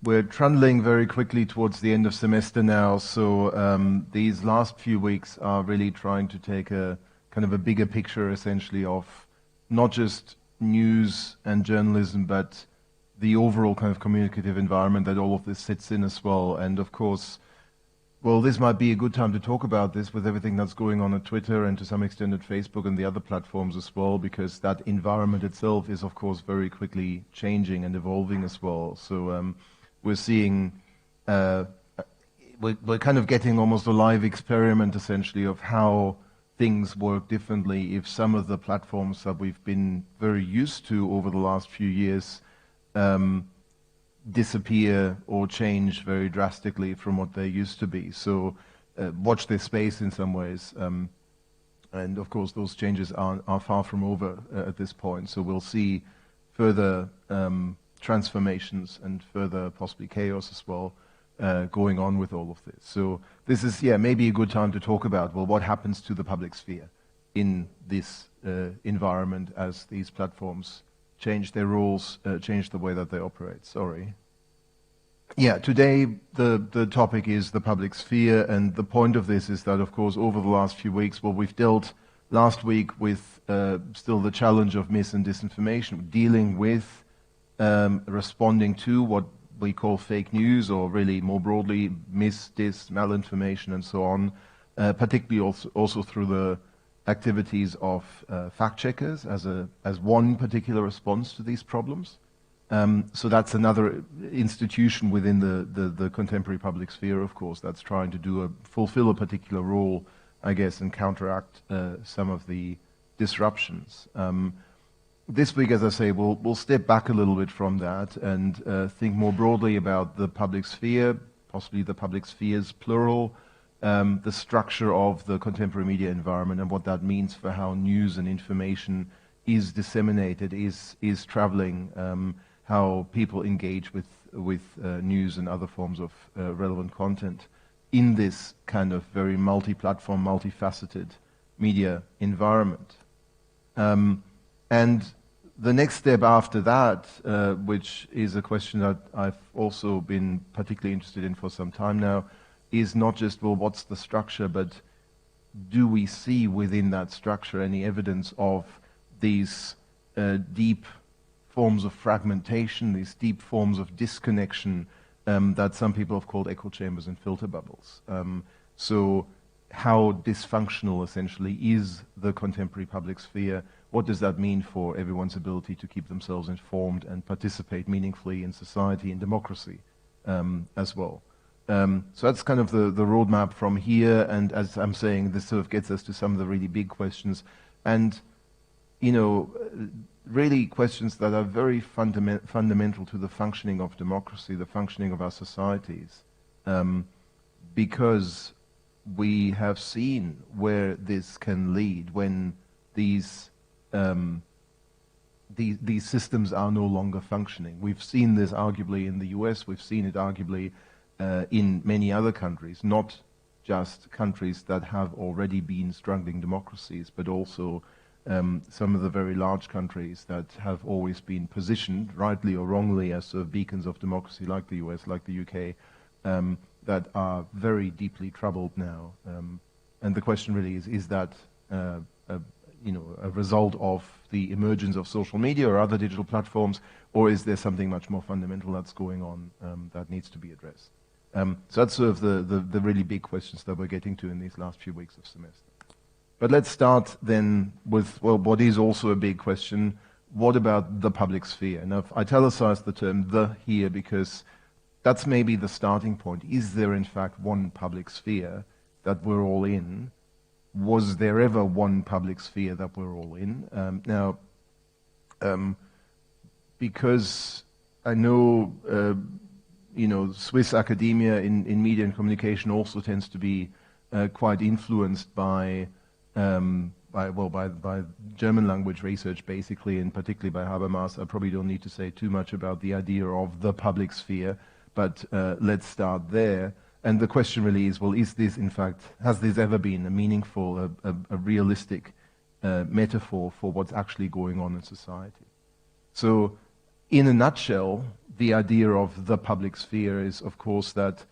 We're trundling very quickly towards the end of semester now, so these last few weeks are really trying to take a kind of a bigger picture, essentially, of not just news and journalism, but the overall kind of communicative environment that all of this sits in as well. And of course, well, this might be a good time to talk about this with everything that's going on at Twitter and to some extent at Facebook and the other platforms as well, because that environment itself is, of course, very quickly changing and evolving as well. So we're seeing, we're kind of getting almost a live experiment, essentially, of how things work differently if some of the platforms that we've been very used to over the last few years disappear or change very drastically from what they used to be. So watch this space in some ways. And of course, those changes are far from over at this point. So we'll see further transformations and further possibly chaos as well going on with all of this. So this is, maybe a good time to talk about, well, what happens to the public sphere in this environment as these platforms change their rules, change the way that they operate. Sorry. Yeah, today the topic is the public sphere, and the point of this is that, of course, over the last few weeks, well, we've dealt last week with still the challenge of mis and disinformation, dealing with responding to what we call fake news, or really more broadly, malinformation, and so on, particularly also through the activities of fact checkers as one particular response to these problems. So that's another institution within the contemporary public sphere, of course, that's trying to fulfill a particular role, I guess, and counteract some of the disruptions. This week, as I say, we'll step back a little bit from that and think more broadly about the public sphere, possibly the public spheres plural, the structure of the contemporary media environment and what that means for how news and information is disseminated, is traveling, how people engage with news and other forms of relevant content in this kind of very multi-platform, multifaceted media environment. And the next step after that, which is a question that I've also been particularly interested in for some time now, is not just, well, what's the structure, but do we see within that structure any evidence of these deep forms of fragmentation, these deep forms of disconnection that some people have called echo chambers and filter bubbles. So how dysfunctional, essentially, is the contemporary public sphere? What does that mean for everyone's ability to keep themselves informed and participate meaningfully in society and democracy as well? So that's kind of the roadmap from here, and as I'm saying, this sort of gets us to some of the really big questions, and really questions that are very fundamental to the functioning of democracy, the functioning of our societies, because we have seen where this can lead when these systems are no longer functioning. We've seen this arguably in the US, we've seen it arguably in many other countries, not just countries that have already been struggling democracies, but also some of the very large countries that have always been positioned, rightly or wrongly, as sort of beacons of democracy, like the US, like the UK, that are very deeply troubled now. And the question really is that a result of the emergence of social media or other digital platforms, or is there something much more fundamental that's going on that needs to be addressed? So that's sort of the really big questions that we're getting to in these last few weeks of semester. But let's start then with, well, what is also a big question. What about the public sphere? Now, I've italicized the term "the" here because that's maybe the starting point. Is there, in fact, one public sphere that we're all in? Was there ever one public sphere that we're all in? Now, because I know, Swiss academia in media and communication also tends to be quite influenced by German language research, basically, and particularly by Habermas. I probably don't need to say too much about the idea of the public sphere, but let's start there. And the question really is, well, is this, in fact, has this ever been a meaningful, a realistic metaphor for what's actually going on in society? So in a nutshell, the idea of the public sphere is, of course, that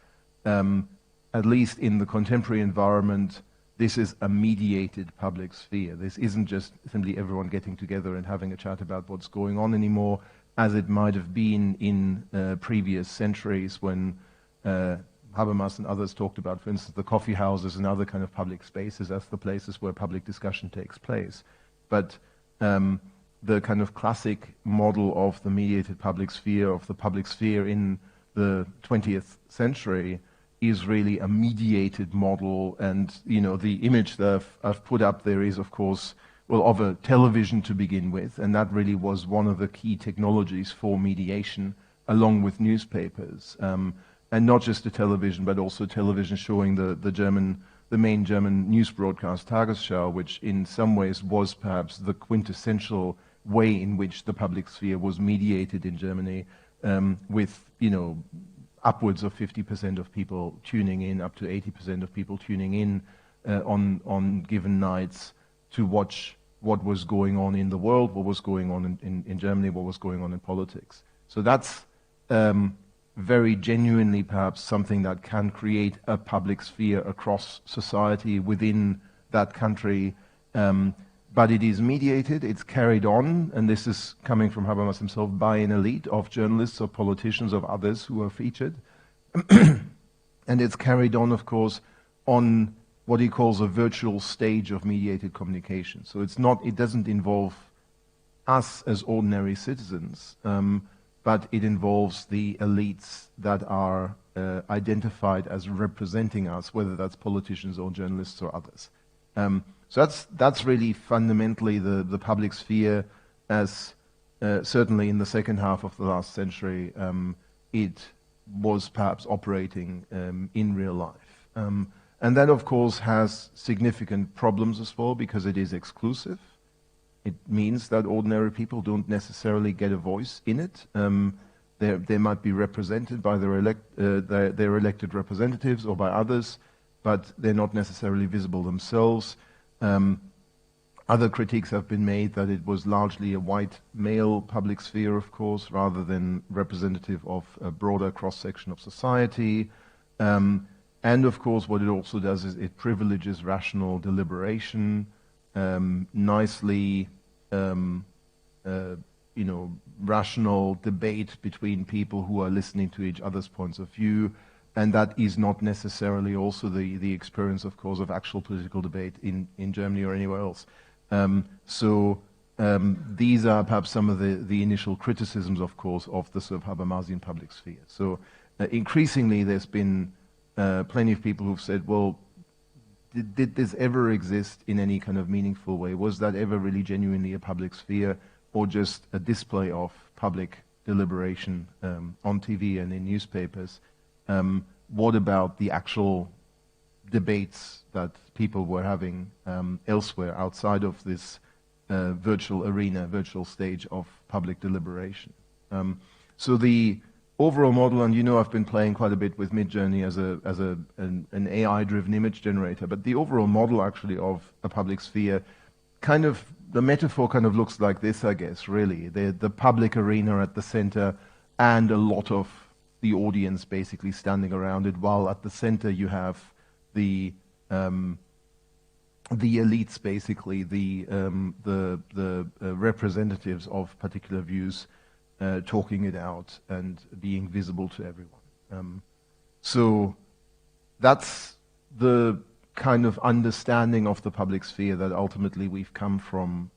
at least in the contemporary environment, this is a mediated public sphere. This isn't just simply everyone getting together and having a chat about what's going on anymore, as it might have been in previous centuries when Habermas and others talked about, for instance, the coffee houses and other kind of public spaces as the places where public discussion takes place. But the kind of classic model of the mediated public sphere, of the public sphere in the 20th century, is really a mediated model. And, you know, the image that I've put up there is, of course, well, of a television to begin with, and that really was one of the key technologies for mediation, along with newspapers. And not just the television, but also television showing the main German news broadcast, Tagesschau, which in some ways was perhaps the quintessential way in which the public sphere was mediated in Germany, with, you know, upwards of 50% of people tuning in, up to 80% of people tuning in on given nights to watch what was going on in the world, what was going on in Germany, what was going on in politics. So that's very genuinely perhaps something that can create a public sphere across society within that country. But it is mediated, it's carried on, and this is coming from Habermas himself, by an elite of journalists, of politicians, of others who are featured. And it's carried on, of course, on what he calls a virtual stage of mediated communication. So it doesn't involve us as ordinary citizens, but it involves the elites that are identified as representing us, whether that's politicians or journalists or others. So that's really fundamentally the public sphere, as certainly in the second half of the last century, it was perhaps operating in real life. And that, of course, has significant problems as well, because it is exclusive. It means that ordinary people don't necessarily get a voice in it. They might be represented by their elected representatives or by others, but they're not necessarily visible themselves. Other critiques have been made that it was largely a white male public sphere, of course, rather than representative of a broader cross-section of society. And of course, what it also does is it privileges rational deliberation, nicely, rational debate between people who are listening to each other's points of view. And that is not necessarily also the experience, of course, of actual political debate in Germany or anywhere else. These are perhaps some of the initial criticisms, of course, of the sort of Habermasian public sphere. So increasingly there's been plenty of people who've said, well, did this ever exist in any kind of meaningful way? Was that ever really genuinely a public sphere, or just a display of public deliberation on TV and in newspapers? What about the actual debates that people were having elsewhere outside of this virtual arena, virtual stage of public deliberation? So the overall model, and you know I've been playing quite a bit with Midjourney as an AI-driven image generator, but the overall model actually of a public sphere, kind of, the metaphor kind of looks like this, I guess, really. The public arena at the center, and a lot of the audience basically standing around it, while at the center you have the elites, basically, the representatives of particular views, talking it out and being visible to everyone. So that's the kind of understanding of the public sphere that ultimately we've come from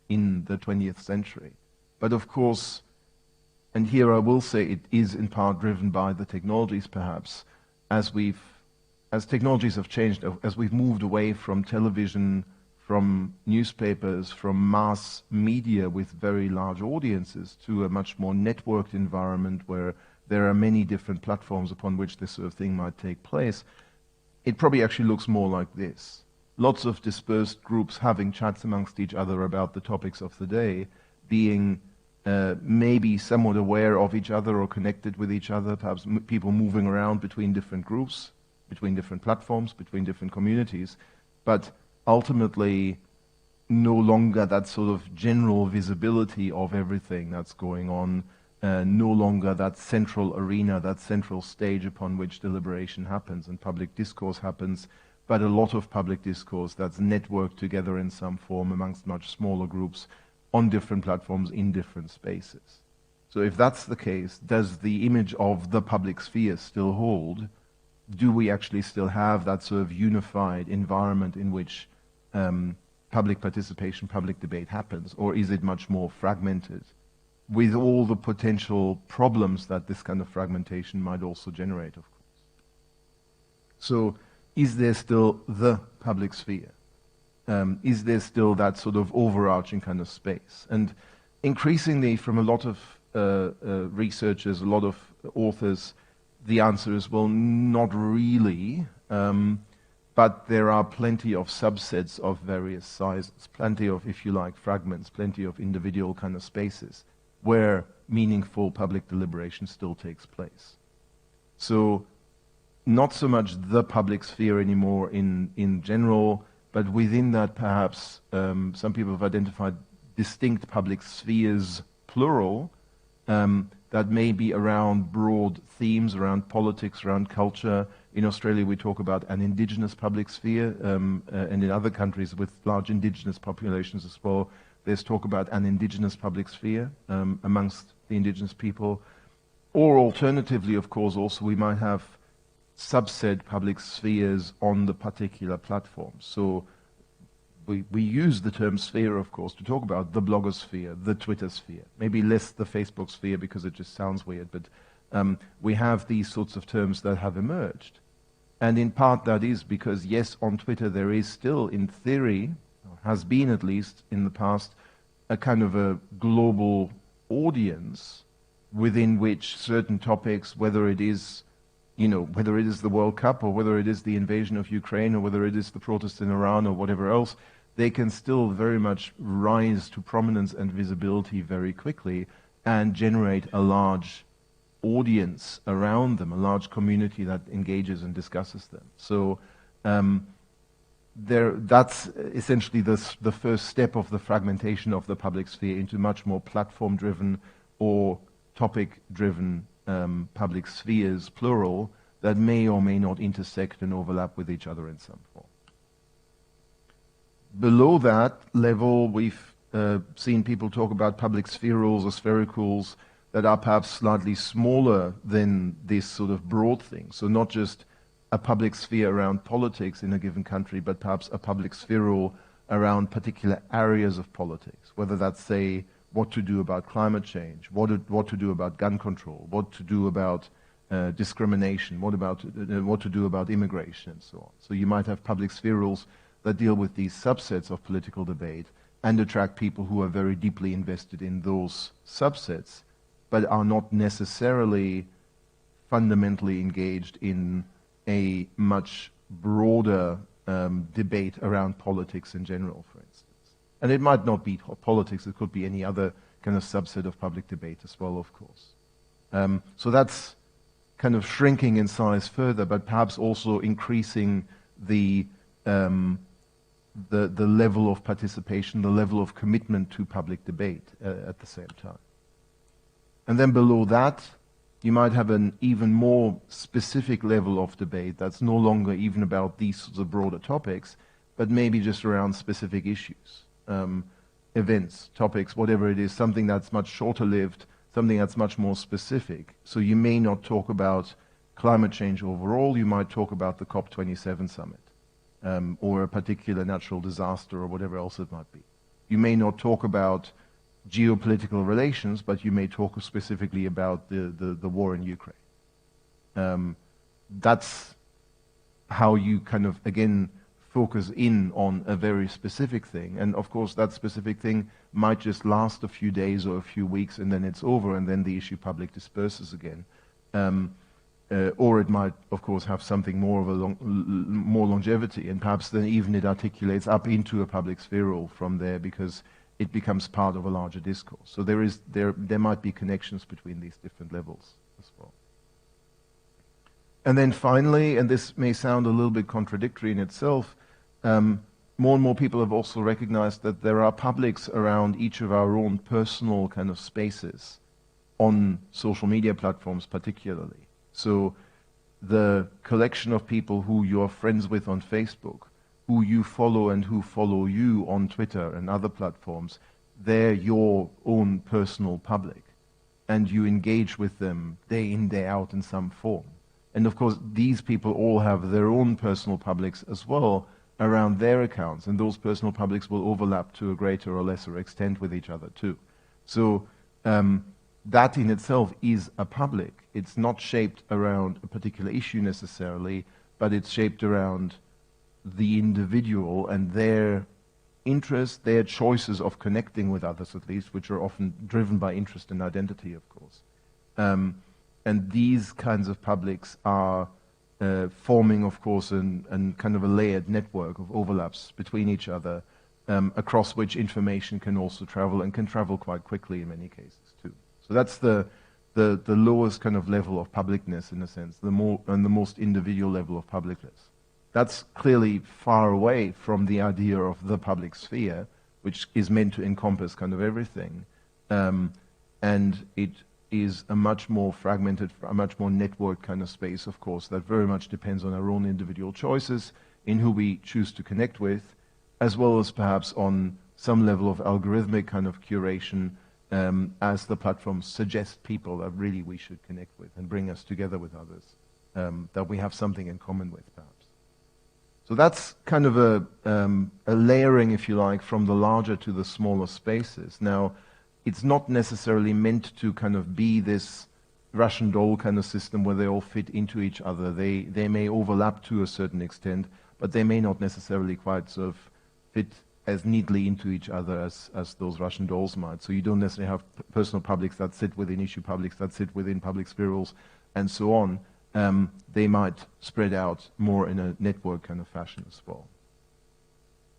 in the 20th century. But of course, and here I will say it is in part driven by the technologies, perhaps, as technologies have changed, as we've moved away from television, from newspapers, from mass media with very large audiences, to a much more networked environment where there are many different platforms upon which this sort of thing might take place. It probably actually looks more like this. Lots of dispersed groups having chats amongst each other about the topics of the day, being maybe somewhat aware of each other or connected with each other, perhaps people moving around between different groups, between different platforms, between different communities. But ultimately, no longer that sort of general visibility of everything that's going on, no longer that central arena, that central stage upon which deliberation happens and public discourse happens, but a lot of public discourse that's networked together in some form amongst much smaller groups on different platforms in different spaces. So if that's the case, does the image of the public sphere still hold? Do we actually still have that sort of unified environment in which public participation, public debate happens, or is it much more fragmented with all the potential problems that this kind of fragmentation might also generate, of course? So is there still the public sphere? Is there still that sort of overarching kind of space? And increasingly from a lot of researchers, a lot of authors, the answer is, well, not really, but there are plenty of subsets of various sizes, plenty of, if you like, fragments, plenty of individual kind of spaces where meaningful public deliberation still takes place. So not so much the public sphere anymore in general, but within that perhaps some people have identified distinct public spheres, plural, that may be around broad themes, around politics, around culture. In Australia we talk about an indigenous public sphere, and in other countries with large indigenous populations as well, there's talk about an indigenous public sphere amongst the indigenous people. Or alternatively, of course, also we might have subset public spheres on the particular platform. So we use the term sphere, of course, to talk about the blogosphere, the Twitter sphere, maybe less the Facebook sphere because it just sounds weird, but we have these sorts of terms that have emerged. And in part that is because, yes, on Twitter there is still, in theory, or has been at least in the past, a kind of a global audience within which certain topics, whether it is the World Cup or whether it is the invasion of Ukraine or whether it is the protests in Iran or whatever else, they can still very much rise to prominence and visibility very quickly and generate a large audience around them, a large community that engages and discusses them. So that's essentially the first step of the fragmentation of the public sphere into much more platform-driven or topic-driven public spheres, plural, that may or may not intersect and overlap with each other in some form. Below that level, we've seen people talk about public spherules or sphericals that are perhaps slightly smaller than this sort of broad thing. So not just a public sphere around politics in a given country, but perhaps a public spherule around particular areas of politics, whether that's, say, what to do about climate change, what to do about gun control, what to do about discrimination, what to do about immigration, and so on. So you might have public spherules that deal with these subsets of political debate and attract people who are very deeply invested in those subsets, but are not necessarily fundamentally engaged in a much broader debate around politics in general, for instance. And it might not be politics, it could be any other kind of subset of public debate as well, of course. So that's kind of shrinking in size further, but perhaps also increasing the level of participation, the level of commitment to public debate at the same time. And then below that, you might have an even more specific level of debate that's no longer even about these sorts of broader topics, but maybe just around specific issues, events, topics, whatever it is, something that's much shorter lived, something that's much more specific. So you may not talk about climate change overall, you might talk about the COP27 summit, or a particular natural disaster or whatever else it might be. You may not talk about geopolitical relations, but you may talk specifically about the war in Ukraine. That's how you kind of, again, focus in on a very specific thing. And of course, that specific thing might just last a few days or a few weeks and then it's over and then the issue public disperses again. Or it might, of course, have something more of a more longevity, and perhaps then even it articulates up into a public spherule from there because it becomes part of a larger discourse. So there might be connections between these different levels as well. And then finally, and this may sound a little bit contradictory in itself, more and more people have also recognized that there are publics around each of our own personal kind of spaces on social media platforms particularly. So the collection of people who you're friends with on Facebook, who you follow and who follow you on Twitter and other platforms, they're your own personal public. And you engage with them day in, day out in some form. And of course, these people all have their own personal publics as well around their accounts, and those personal publics will overlap to a greater or lesser extent with each other too. So that in itself is a public. It's not shaped around a particular issue necessarily, but it's shaped around the individual and their interests, their choices of connecting with others at least, which are often driven by interest and identity, of course. And these kinds of publics are forming, of course, an kind of a layered network of overlaps between each other, across which information can also travel, and can travel quite quickly in many cases too. So that's the lowest kind of level of publicness, in a sense, the most individual level of publicness. That's clearly far away from the idea of the public sphere, which is meant to encompass kind of everything. And it is a much more fragmented, a much more networked kind of space, of course, that very much depends on our own individual choices in who we choose to connect with, as well as perhaps on some level of algorithmic kind of curation, as the platforms suggest people that really we should connect with and bring us together with others, that we have something in common with, perhaps. So that's kind of a layering, if you like, from the larger to the smaller spaces. Now, it's not necessarily meant to kind of be this Russian doll kind of system where they all fit into each other. They may overlap to a certain extent, but they may not necessarily quite sort of fit as neatly into each other as those Russian dolls might. So you don't necessarily have personal publics that sit within issue publics, that sit within public spherules, and so on. They might spread out more in a network kind of fashion as well.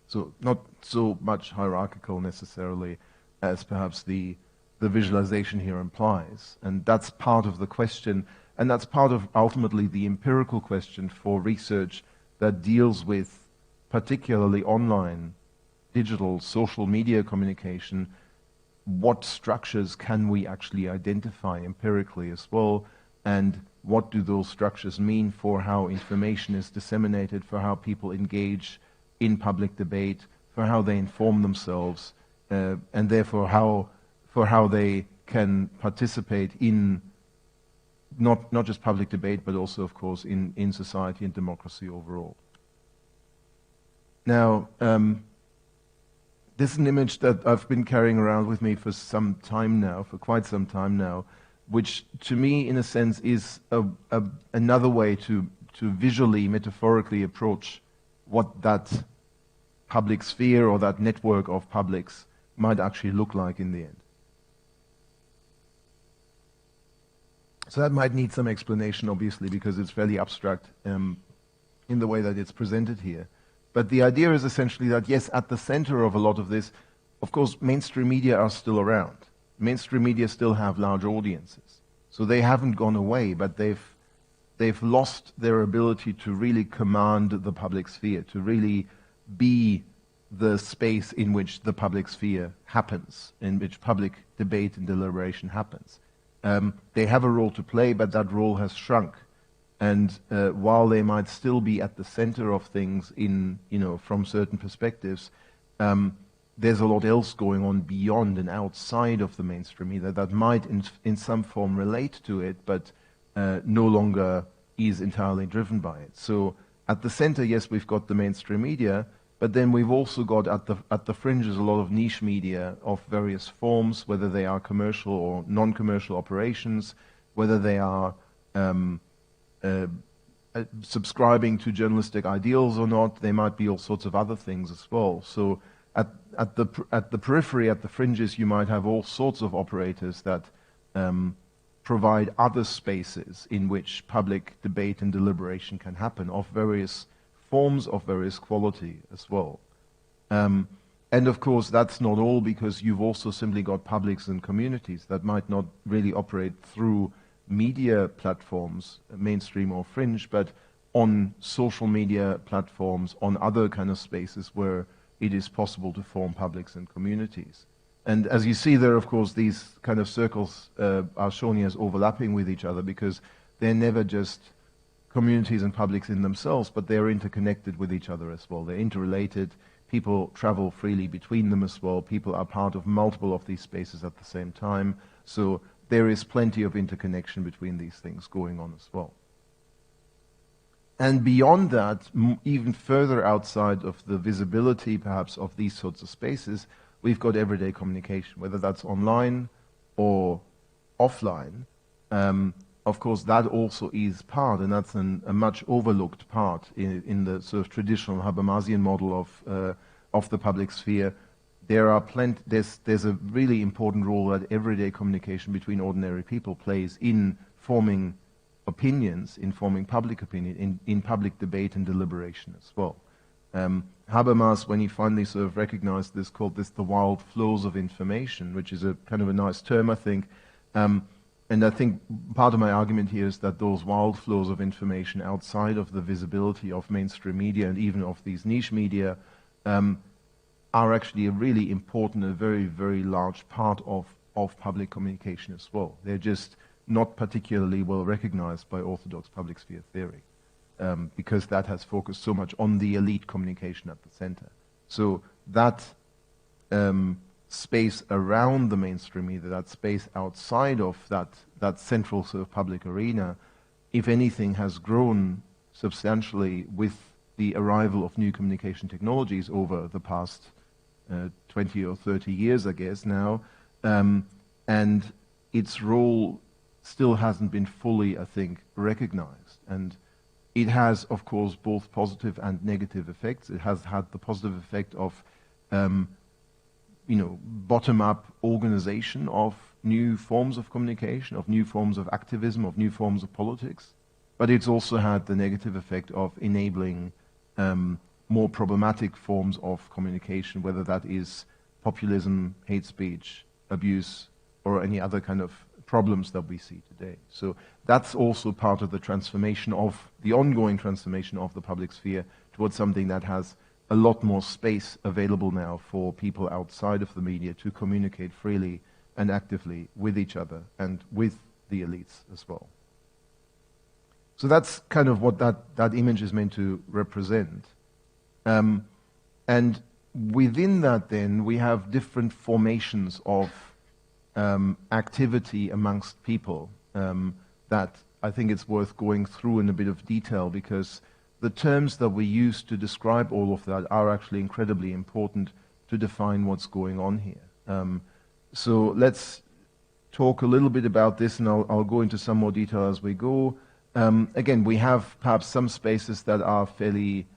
So not so much hierarchical necessarily as perhaps the visualization here implies. And that's part of the question, and that's part of ultimately the empirical question for research that deals with particularly online, digital, social media communication. What structures can we actually identify empirically as well, and what do those structures mean for how information is disseminated, for how people engage in public debate, for how they inform themselves, and therefore for how they can participate in not just public debate, but also, of course, in society and democracy overall. Now, this is an image that I've been carrying around with me for some time now, for quite some time now, which to me, in a sense, is another way to visually, metaphorically approach what that public sphere or that network of publics might actually look like in the end. So that might need some explanation, obviously, because it's fairly abstract in the way that it's presented here. But the idea is essentially that, yes, at the center of a lot of this, of course, mainstream media are still around. Mainstream media still have large audiences. So they haven't gone away, but they've lost their ability to really command the public sphere, to really be the space in which the public sphere happens, in which public debate and deliberation happens. They have a role to play, but that role has shrunk. And while they might still be at the center of things from certain perspectives, there's a lot else going on beyond and outside of the mainstream media that might in some form relate to it, but no longer is entirely driven by it. So at the center, yes, we've got the mainstream media, but then we've also got at the fringes a lot of niche media of various forms, whether they are commercial or non-commercial operations, whether they are subscribing to journalistic ideals or not. They might be all sorts of other things as well. So at the periphery, at the fringes, you might have all sorts of operators that provide other spaces in which public debate and deliberation can happen, of various forms, of various quality as well. And of course, that's not all, because you've also simply got publics and communities that might not really operate through media platforms, mainstream or fringe, but on social media platforms, on other kind of spaces where it is possible to form publics and communities. And as you see there, of course, these kind of circles are shown here as overlapping with each other because they're never just communities and publics in themselves, but they're interconnected with each other as well. They're interrelated. People travel freely between them as well. People are part of multiple of these spaces at the same time. So there is plenty of interconnection between these things going on as well. And beyond that, even further outside of the visibility perhaps of these sorts of spaces, we've got everyday communication, whether that's online or offline. Of course, that also is part, and that's a much overlooked part in the sort of traditional Habermasian model of the public sphere. There's a really important role that everyday communication between ordinary people plays in forming opinions, in forming public opinion, in public debate and deliberation as well. Habermas, when he finally sort of recognized this, called this the wild flows of information, which is a kind of a nice term, I think. And I think part of my argument here is that those wild flows of information outside of the visibility of mainstream media and even of these niche media are actually a really important, a very, very large part of public communication as well. They're just not particularly well recognized by orthodox public sphere theory because that has focused so much on the elite communication at the center. So that space around the mainstream media, that space outside of that central sort of public arena, if anything, has grown substantially with the arrival of new communication technologies over the past 20 or 30 years, I guess, now. And its role still hasn't been fully, I think, recognized. And it has, of course, both positive and negative effects. It has had the positive effect of bottom-up organization of new forms of communication, of new forms of activism, of new forms of politics. But it's also had the negative effect of enabling more problematic forms of communication, whether that is populism, hate speech, abuse, or any other kind of problems that we see today. So that's also part of the transformation of, the ongoing transformation of the public sphere towards something that has a lot more space available now for people outside of the media to communicate freely and actively with each other and with the elites as well. So that's kind of what that image is meant to represent. And within that then we have different formations of activity amongst people that I think it's worth going through in a bit of detail, because the terms that we use to describe all of that are actually incredibly important to define what's going on here. So let's talk a little bit about this, and I'll go into some more detail as we go. Again, we have perhaps some spaces that are fairly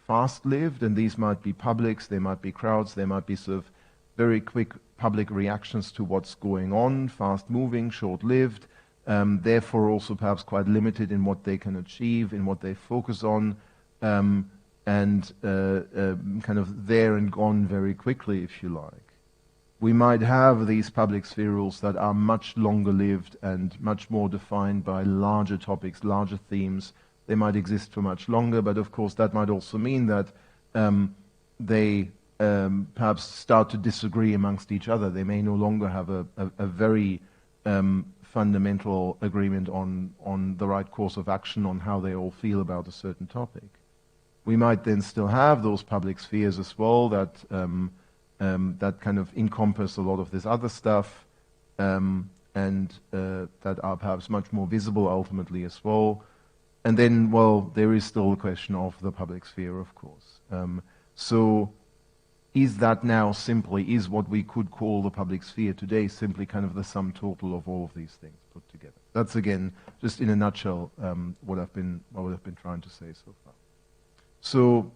fast-lived, and these might be publics, they might be crowds, they might be sort of very quick public reactions to what's going on, fast-moving, short-lived, therefore also perhaps quite limited in what they can achieve, in what they focus on, and kind of there and gone very quickly, if you like. We might have these public sphere rules that are much longer lived and much more defined by larger topics, larger themes. They might exist for much longer, but of course that might also mean that they perhaps start to disagree amongst each other. They may no longer have a very fundamental agreement on the right course of action, on how they all feel about a certain topic. We might then still have those public spheres as well that that kind of encompass a lot of this other stuff, and that are perhaps much more visible ultimately as well. And then, well, there is still the question of the public sphere, of course. So is that now simply, is what we could call the public sphere today simply kind of the sum total of all of these things put together? That's, again, just in a nutshell, what I've been trying to say so far. So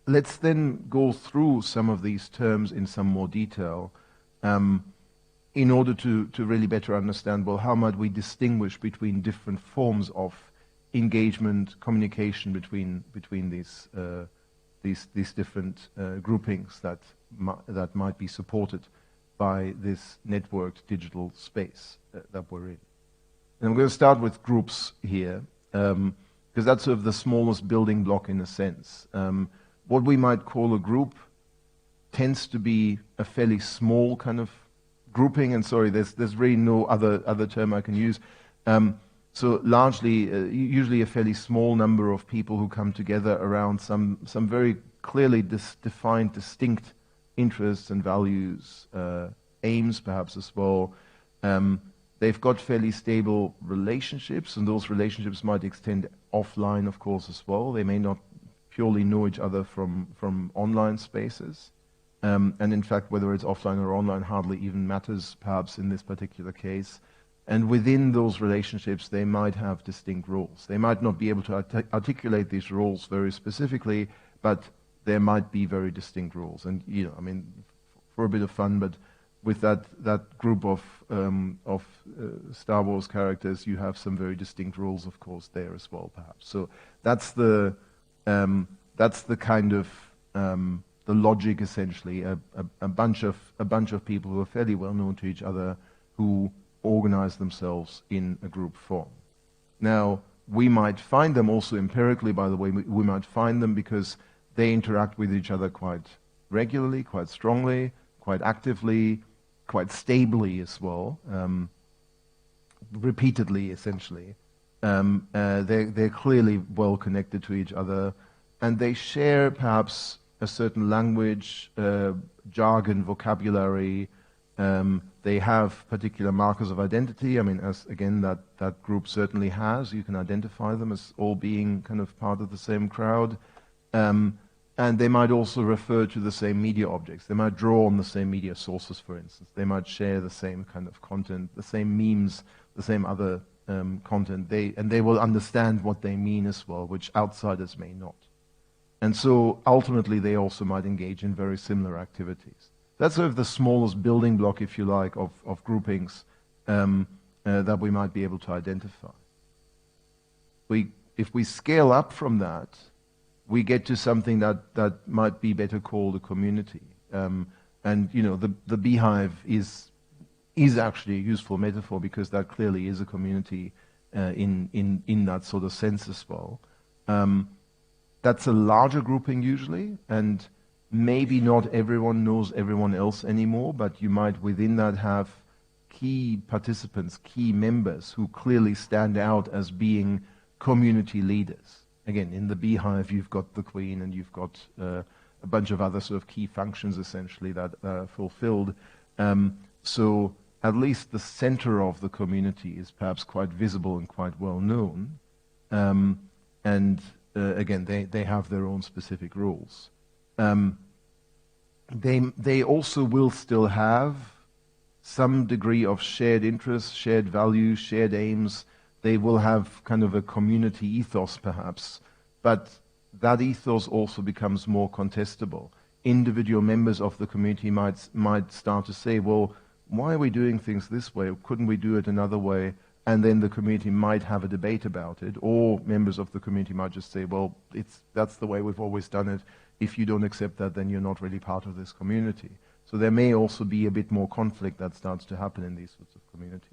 let's then go through some of these terms in some more detail in order to really better understand, well, how might we distinguish between different forms of engagement, communication between these different groupings that might be supported by this networked digital space that we're in. And I'm going to start with groups here, because that's sort of the smallest building block in a sense. what we might call a group tends to be a fairly small kind of grouping, and sorry, there's really no other term I can use. So largely, usually a fairly small number of people who come together around some very clearly defined, distinct interests and values, aims perhaps as well. They've got fairly stable relationships, and those relationships might extend offline, of course, as well. They may not purely know each other from online spaces. And in fact, whether it's offline or online hardly even matters, perhaps, in this particular case. And within those relationships, they might have distinct roles. They might not be able to articulate these roles very specifically, but there might be very distinct roles. And, I mean, for a bit of fun, but with that group of Star Wars characters, you have some very distinct roles, of course, there as well, perhaps. So that's the kind of the logic, essentially. A bunch of people who are fairly well known to each other, who organize themselves in a group form. Now, we might find them also empirically, by the way. We might find them because they interact with each other quite regularly, quite strongly, quite actively, quite stably as well, repeatedly, essentially. They're clearly well connected to each other, and they share perhaps a certain language, jargon, vocabulary. They have particular markers of identity. I mean, as again, that group certainly has. You can identify them as all being kind of part of the same crowd. And they might also refer to the same media objects. They might draw on the same media sources, for instance. They might share the same kind of content, the same memes, the same other content. And they will understand what they mean as well, which outsiders may not. And so ultimately, they also might engage in very similar activities. That's sort of the smallest building block, if you like, of groupings that we might be able to identify. If we scale up from that, we get to something that might be better called a community. And the beehive is actually a useful metaphor, because that clearly is a community in that sort of sense as well. That's a larger grouping usually, and maybe not everyone knows everyone else anymore, but you might within that have key participants, key members who clearly stand out as being community leaders. Again, in the beehive, you've got the queen, and you've got a bunch of other sort of key functions, essentially, that are fulfilled. So at least the center of the community is perhaps quite visible and quite well known. Again, they have their own specific rules. They also will still have some degree of shared interests, shared values, shared aims. They will have kind of a community ethos, perhaps, but that ethos also becomes more contestable. Individual members of the community might start to say, well, why are we doing things this way? Couldn't we do it another way? And then the community might have a debate about it, or members of the community might just say, well, that's the way we've always done it. If you don't accept that, then you're not really part of this community. So there may also be a bit more conflict that starts to happen in these sorts of communities.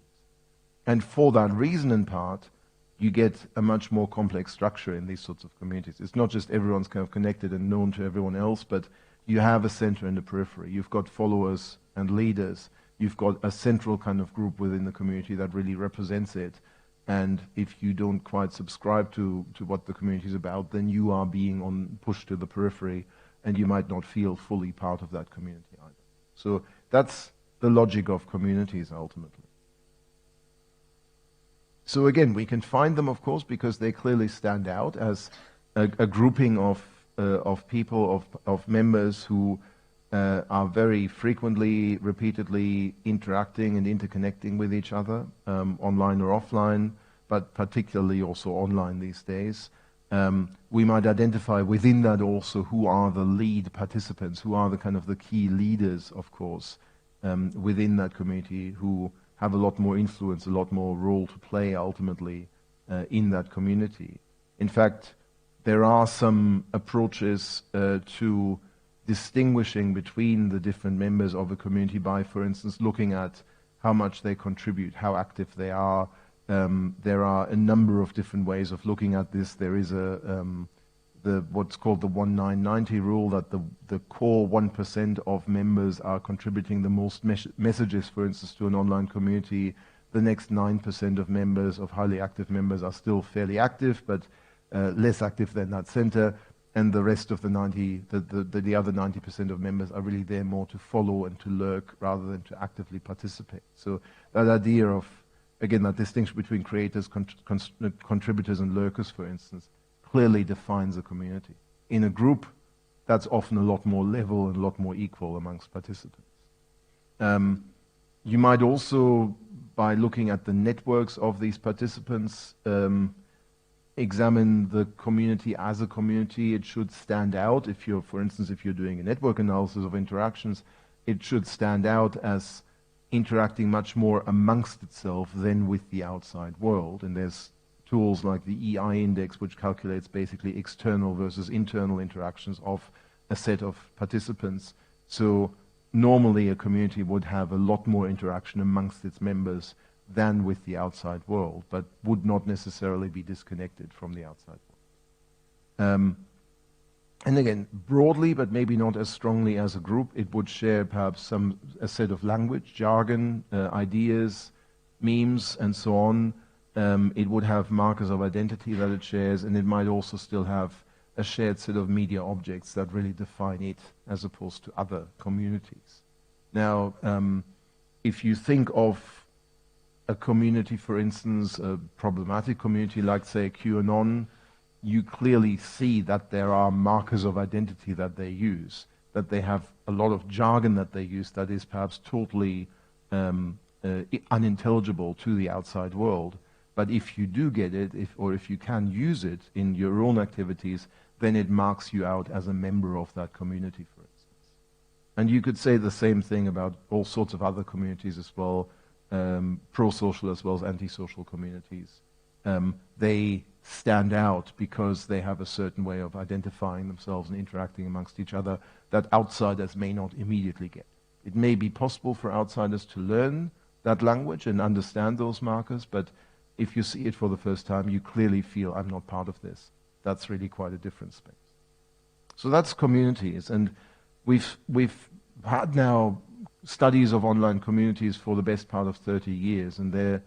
And for that reason, in part, you get a much more complex structure in these sorts of communities. It's not just everyone's kind of connected and known to everyone else, but you have a center and a periphery. You've got followers and leaders. You've got a central kind of group within the community that really represents it. And if you don't quite subscribe to what the community is about, then you are being pushed to the periphery, and you might not feel fully part of that community either. So that's the logic of communities, ultimately. So again, we can find them, of course, because they clearly stand out as a grouping of people, of members who are very frequently, repeatedly interacting and interconnecting with each other, online or offline, but particularly also online these days. We might identify within that also who are the lead participants, who are the kind of the key leaders, of course, within that community, who have a lot more influence, a lot more role to play ultimately in that community. In fact, there are some approaches to distinguishing between the different members of a community by, for instance, looking at how much they contribute, how active they are. There are a number of different ways of looking at this. There is what's called the 1990 rule, that the core 1% of members are contributing the most messages, for instance, to an online community. The next 9% of members, of highly active members, are still fairly active, but less active than that center. And the rest of the other 90% of members are really there more to follow and to lurk rather than to actively participate. So that idea of, again, that distinction between creators, contributors, and lurkers, for instance, clearly defines a community. In a group, that's often a lot more level and a lot more equal amongst participants. You might also, by looking at the networks of these participants, examine the community as a community. It should stand out. If you're, for instance, if you're doing a network analysis of interactions, it should stand out as interacting much more amongst itself than with the outside world. And there's tools like the EI index, which calculates basically external versus internal interactions of a set of participants. So normally a community would have a lot more interaction amongst its members than with the outside world, but would not necessarily be disconnected from the outside world. And again, broadly, but maybe not as strongly as a group, it would share perhaps a set of language, jargon, ideas, memes, and so on. It would have markers of identity that it shares, and it might also still have a shared set of media objects that really define it as opposed to other communities. Now, if you think of a community, for instance, a problematic community like, say, QAnon, you clearly see that there are markers of identity that they use, that they have a lot of jargon that they use that is perhaps totally unintelligible to the outside world. But if you do get it, if you can use it in your own activities, then it marks you out as a member of that community, for instance. And you could say the same thing about all sorts of other communities as well, pro-social as well as anti-social communities. They stand out because they have a certain way of identifying themselves and interacting amongst each other that outsiders may not immediately get. It may be possible for outsiders to learn that language and understand those markers, but if you see it for the first time, you clearly feel, I'm not part of this. That's really quite a different space. So that's communities, and we've had now studies of online communities for the best part of 30 years, and they're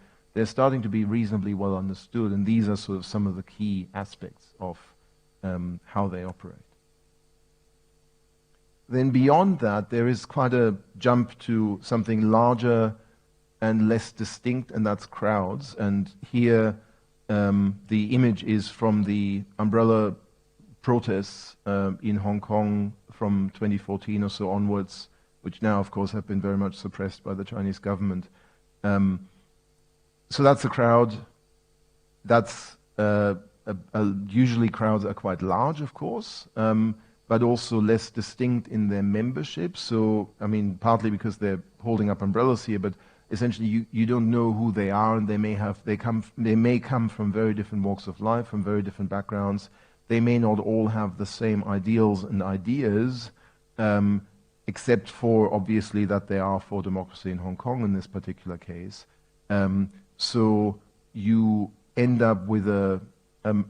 starting to be reasonably well understood, and these are sort of some of the key aspects of how they operate. Then beyond that, there is quite a jump to something larger and less distinct, and that's crowds. And here the image is from the umbrella protests in Hong Kong from 2014 or so onwards, which now, of course, have been very much suppressed by the Chinese government. So that's a crowd. That's usually crowds are quite large, of course, but also less distinct in their membership. So, I mean, partly because they're holding up umbrellas here, but essentially you don't know who they are, and they may come from very different walks of life, from very different backgrounds. They may not all have the same ideals and ideas, except for, obviously, that they are for democracy in Hong Kong in this particular case. So you end up with a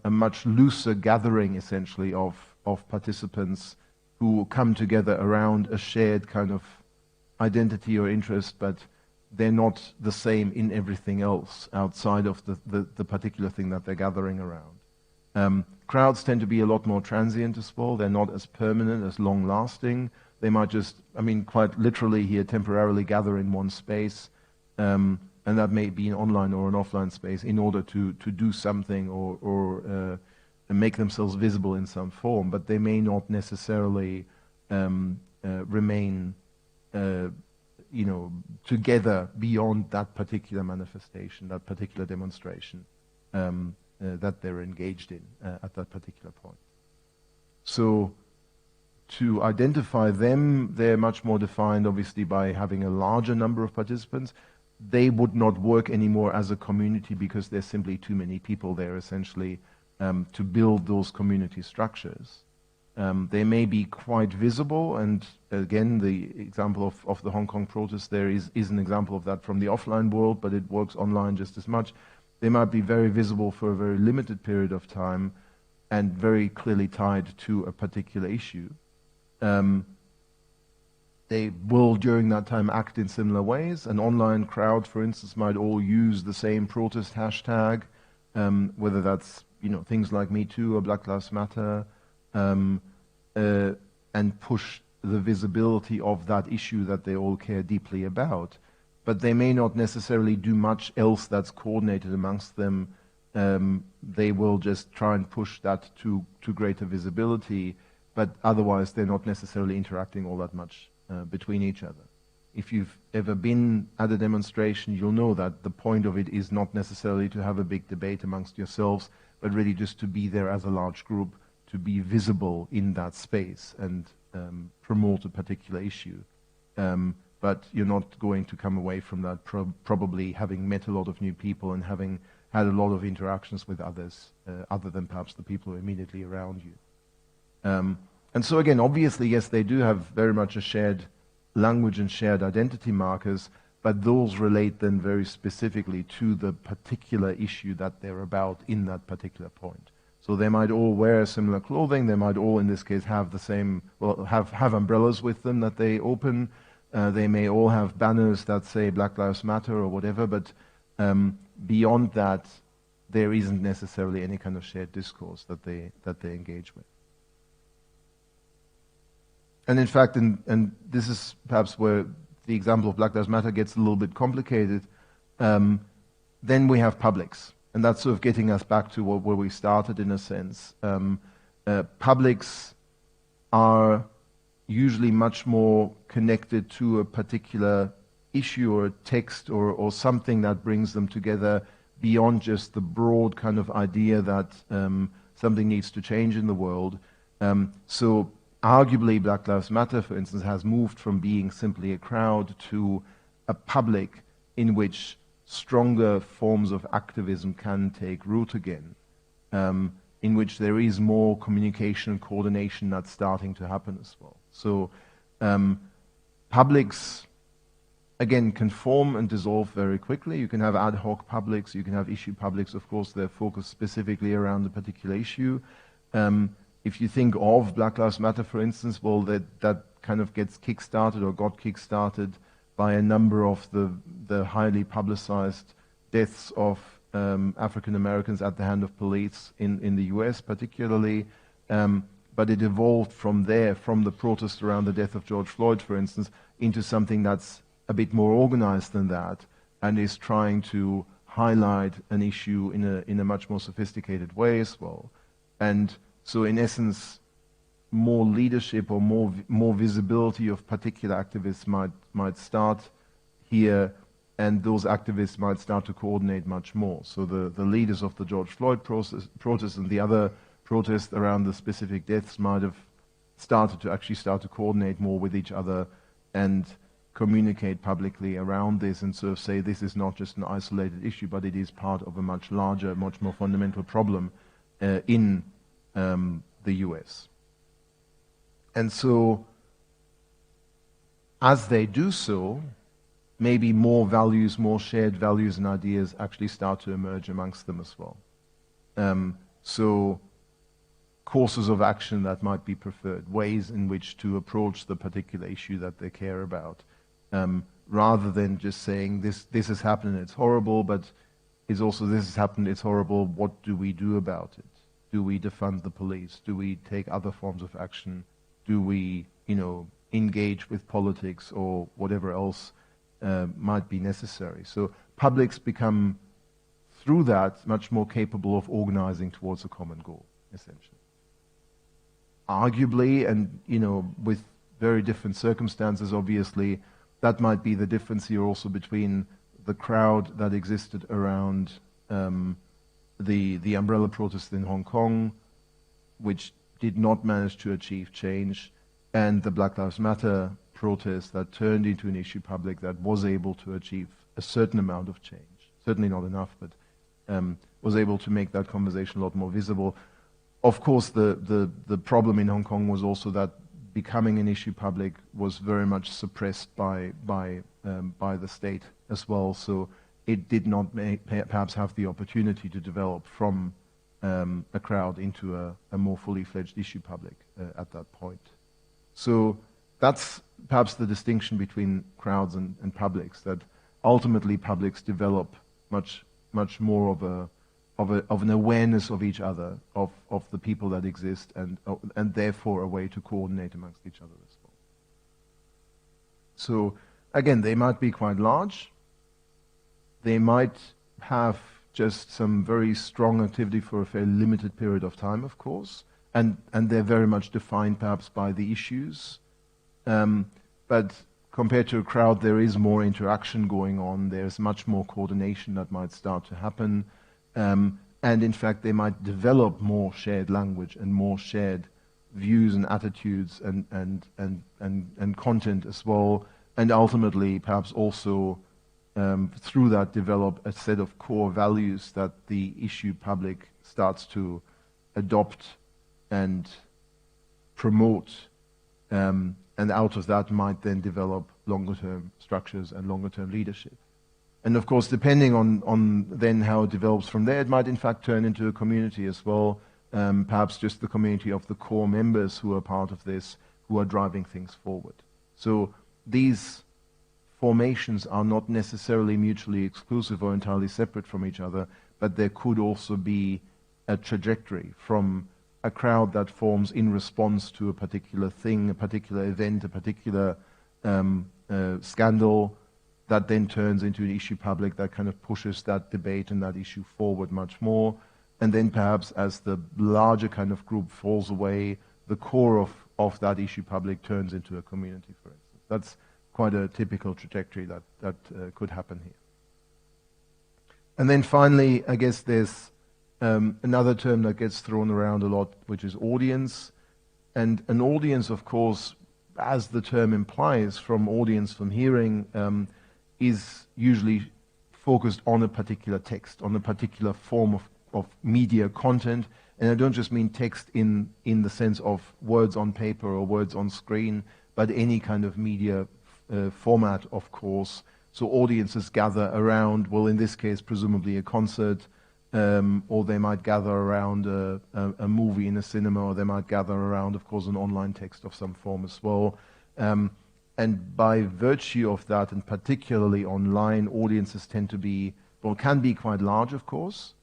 much looser gathering, essentially, of participants who come together around a shared kind of identity or interest, but they're not the same in everything else outside of the particular thing that they're gathering around. Crowds tend to be a lot more transient as well. They're not as permanent, as long-lasting. They might just, I mean, quite literally here, temporarily gather in one space, and that may be an online or an offline space in order to do something or make themselves visible in some form, but they may not necessarily remain together beyond that particular manifestation, that particular demonstration that they're engaged in at that particular point. So to identify them, they're much more defined, obviously, by having a larger number of participants. They would not work anymore as a community because there's simply too many people there, essentially, to build those community structures. They may be quite visible, and again, the example of the Hong Kong protest there is an example of that from the offline world, but it works online just as much. They might be very visible for a very limited period of time, and very clearly tied to a particular issue, they will during that time act in similar ways. An online crowd, for instance, might all use the same protest hashtag, whether that's things like Me Too or Black Lives Matter, and push the visibility of that issue that they all care deeply about. But they may not necessarily do much else that's coordinated amongst them. They will just try and push that to greater visibility, but otherwise they're not necessarily interacting all that much between each other. If you've ever been at a demonstration, you'll know that the point of it is not necessarily to have a big debate amongst yourselves, but really just to be there as a large group, to be visible in that space and promote a particular issue. But you're not going to come away from that probably having met a lot of new people and having had a lot of interactions with others, other than perhaps the people who are immediately around you. And so again, obviously, yes, they do have very much a shared language and shared identity markers, but those relate then very specifically to the particular issue that they're about in that particular point. So they might all wear similar clothing, they might all, in this case, have the same, well, have umbrellas with them that they open, they may all have banners that say Black Lives Matter or whatever, but beyond that, there isn't necessarily any kind of shared discourse that they engage with. And in fact, and this is perhaps where the example of Black Lives Matter gets a little bit complicated, then we have publics. And that's sort of getting us back to where we started in a sense. Publics are usually much more connected to a particular issue or a text or something that brings them together beyond just the broad kind of idea that something needs to change in the world. So arguably Black Lives Matter, for instance, has moved from being simply a crowd to a public in which stronger forms of activism can take root again, in which there is more communication and coordination that's starting to happen as well. So publics, again, can form and dissolve very quickly. You can have ad hoc publics, you can have issue publics, of course, they're focused specifically around a particular issue. If you think of Black Lives Matter, for instance, well, that kind of gets kickstarted or got kickstarted by a number of the highly publicized deaths of African Americans at the hand of police in the US particularly. But it evolved from there, from the protest around the death of George Floyd, for instance, into something that's a bit more organized than that and is trying to highlight an issue in a much more sophisticated way as well. And so in essence, more leadership or more visibility of particular activists might start here, and those activists might start to coordinate much more. So the leaders of the George Floyd protest and the other protests around the specific deaths might have started to coordinate more with each other and communicate publicly around this and sort of say this is not just an isolated issue, but it is part of a much larger, much more fundamental problem in the US. And so, as they do so, maybe more values, more shared values and ideas actually start to emerge amongst them as well. So, courses of action that might be preferred, ways in which to approach the particular issue that they care about, rather than just saying this has happened and it's horrible, but it's also this has happened, it's horrible, what do we do about it? Do we defund the police? Do we take other forms of action? Do we, engage with politics or whatever else might be necessary? So publics become, through that, much more capable of organizing towards a common goal, essentially. Arguably, and with very different circumstances, obviously, that might be the difference here also between the crowd that existed around the umbrella protest in Hong Kong, which did not manage to achieve change, and the Black Lives Matter protest that turned into an issue public that was able to achieve a certain amount of change. Certainly not enough, but was able to make that conversation a lot more visible. Of course, the problem in Hong Kong was also that becoming an issue public was very much suppressed by the state as well. So it did not perhaps have the opportunity to develop from a crowd into a more fully fledged issue public at that point. So that's perhaps the distinction between crowds and publics, that ultimately publics develop much more of an awareness of each other, of the people that exist, and therefore a way to coordinate amongst each other as well. So again, they might be quite large. They might have just some very strong activity for a fairly limited period of time, of course, and they're very much defined perhaps by the issues. But compared to a crowd, there is more interaction going on. There's much more coordination that might start to happen. And in fact, they might develop more shared language and more shared views and attitudes and content as well. And ultimately, perhaps also through that, develop a set of core values that the issue public starts to adopt and promote. And out of that might then develop longer-term structures and longer-term leadership. And of course, depending on then how it develops from there, it might in fact turn into a community as well, perhaps just the community of the core members who are part of this, who are driving things forward. So these formations are not necessarily mutually exclusive or entirely separate from each other, but there could also be a trajectory from a crowd that forms in response to a particular thing, a particular event, a particular scandal, that then turns into an issue public that kind of pushes that debate and that issue forward much more. And then perhaps as the larger kind of group falls away, the core of that issue public turns into a community, for instance. That's quite a typical trajectory that could happen here. And then finally, I guess there's another term that gets thrown around a lot, which is audience. And an audience, of course, as the term implies, from audience, from hearing, is usually focused on a particular text, on a particular form of media content. And I don't just mean text in the sense of words on paper or words on screen, but any kind of media format, of course. So audiences gather around, well, in this case, presumably a concert, or they might gather around a movie in a cinema, or they might gather around, of course, an online text of some form as well. And by virtue of that, and particularly online, audiences tend to be, well, can be quite large, of course,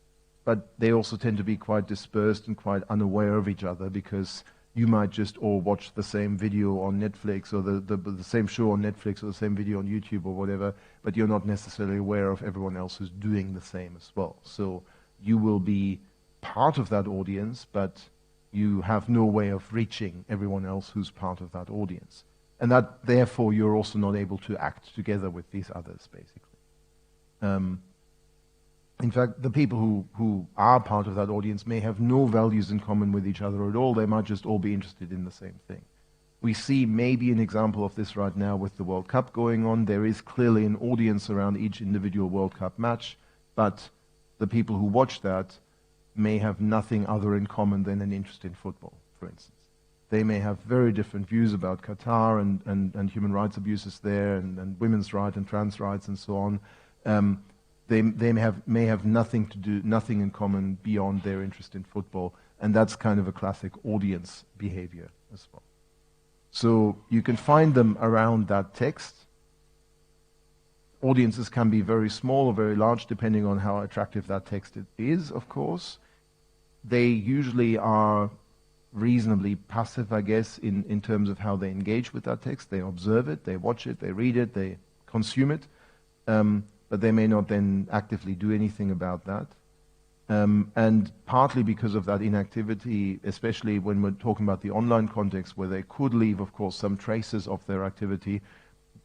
but they also tend to be quite dispersed and quite unaware of each other, because you might just all watch the same video on Netflix, or the same show on Netflix, or the same video on YouTube or whatever, but you're not necessarily aware of everyone else who's doing the same as well. So you will be part of that audience, but you have no way of reaching everyone else who's part of that audience. And that, therefore, you're also not able to act together with these others, basically. In fact, the people who are part of that audience may have no values in common with each other at all. They might just all be interested in the same thing. We see maybe an example of this right now with the World Cup going on. There is clearly an audience around each individual World Cup match, but the people who watch that may have nothing other in common than an interest in football, for instance. They may have very different views about Qatar and human rights abuses there, and women's rights and trans rights and so on. They may have nothing in common beyond their interest in football, and that's kind of a classic audience behavior as well. So you can find them around that text. Audiences can be very small or very large, depending on how attractive that text is, of course. They usually are reasonably passive, I guess, in terms of how they engage with that text. They observe it, they watch it, they read it, they consume it. But they may not then actively do anything about that. And partly because of that inactivity, especially when we're talking about the online context, where they could leave, of course, some traces of their activity,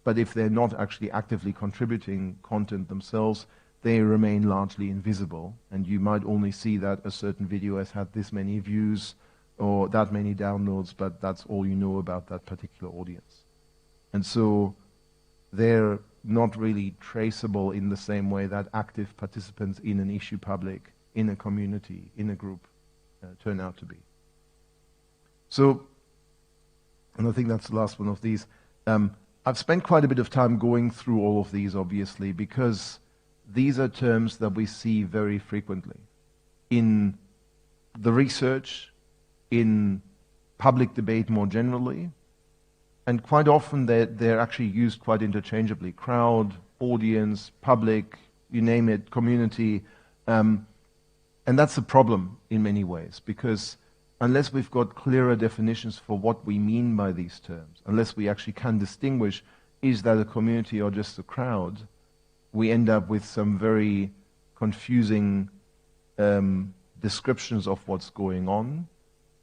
but if they're not actually actively contributing content themselves, they remain largely invisible. And you might only see that a certain video has had this many views or that many downloads, but that's all you know about that particular audience. And so they're not really traceable in the same way that active participants in an issue public, in a community, in a group, turn out to be. So, and I think that's the last one of these. I've spent quite a bit of time going through all of these, obviously, because these are terms that we see very frequently in the research, in public debate more generally, and quite often they're actually used quite interchangeably. Crowd, audience, public, you name it, community. And that's a problem in many ways, because unless we've got clearer definitions for what we mean by these terms, unless we actually can distinguish, is that a community or just a crowd, we end up with some very confusing descriptions of what's going on,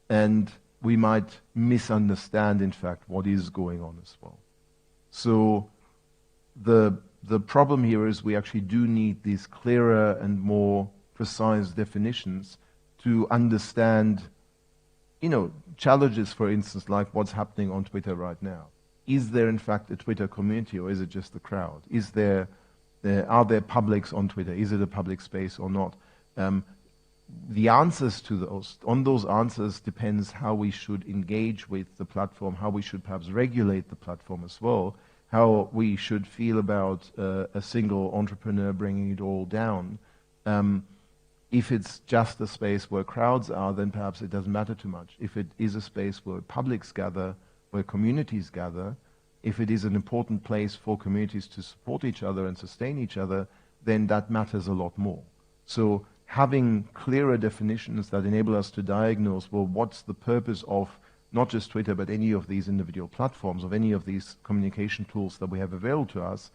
and we might misunderstand, in fact, what is going on as well. So the problem here is we actually do need these clearer and more precise definitions to understand, challenges, for instance, like what's happening on Twitter right now. Is there, in fact, a Twitter community, or is it just a crowd? Are there publics on Twitter? Is it a public space or not? The answers to those answers depends how we should engage with the platform, how we should perhaps regulate the platform as well, how we should feel about a single entrepreneur bringing it all down. If it's just a space where crowds are, then perhaps it doesn't matter too much. If it is a space where publics gather, where communities gather, if it is an important place for communities to support each other and sustain each other, then that matters a lot more. So having clearer definitions that enable us to diagnose, well, what's the purpose of not just Twitter, but any of these individual platforms, of any of these communication tools that we have available to us,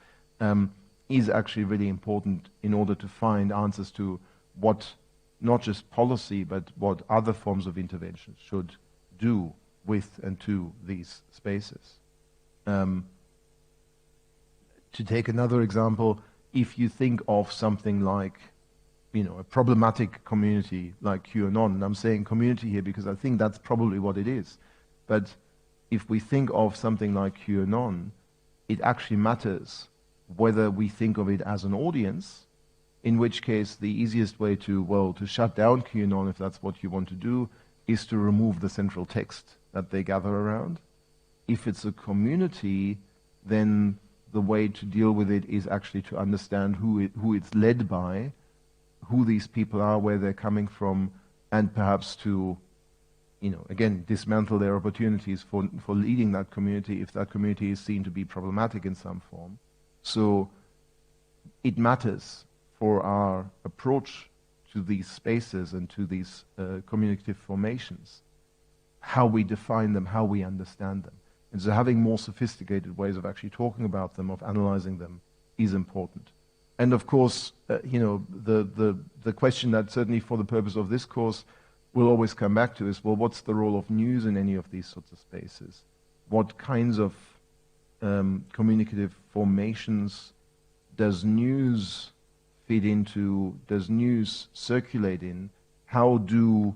is actually really important in order to find answers to what not just policy, but what other forms of intervention should do with and to these spaces. To take another example, if you think of something like, a problematic community like QAnon, and I'm saying community here because I think that's probably what it is, but if we think of something like QAnon, it actually matters whether we think of it as an audience, in which case the easiest way to shut down QAnon, if that's what you want to do, is to remove the central text that they gather around. If it's a community, then the way to deal with it is actually to understand who it's led by, who these people are, where they're coming from, and perhaps to, again, dismantle their opportunities for leading that community if that community is seen to be problematic in some form. So it matters for our approach to these spaces and to these communicative formations, how we define them, how we understand them. And so having more sophisticated ways of actually talking about them, of analyzing them, is important. And of course, the question that certainly for the purpose of this course we'll always come back to is, well, what's the role of news in any of these sorts of spaces? What kinds of communicative formations does news fit into? Does news circulate in? How do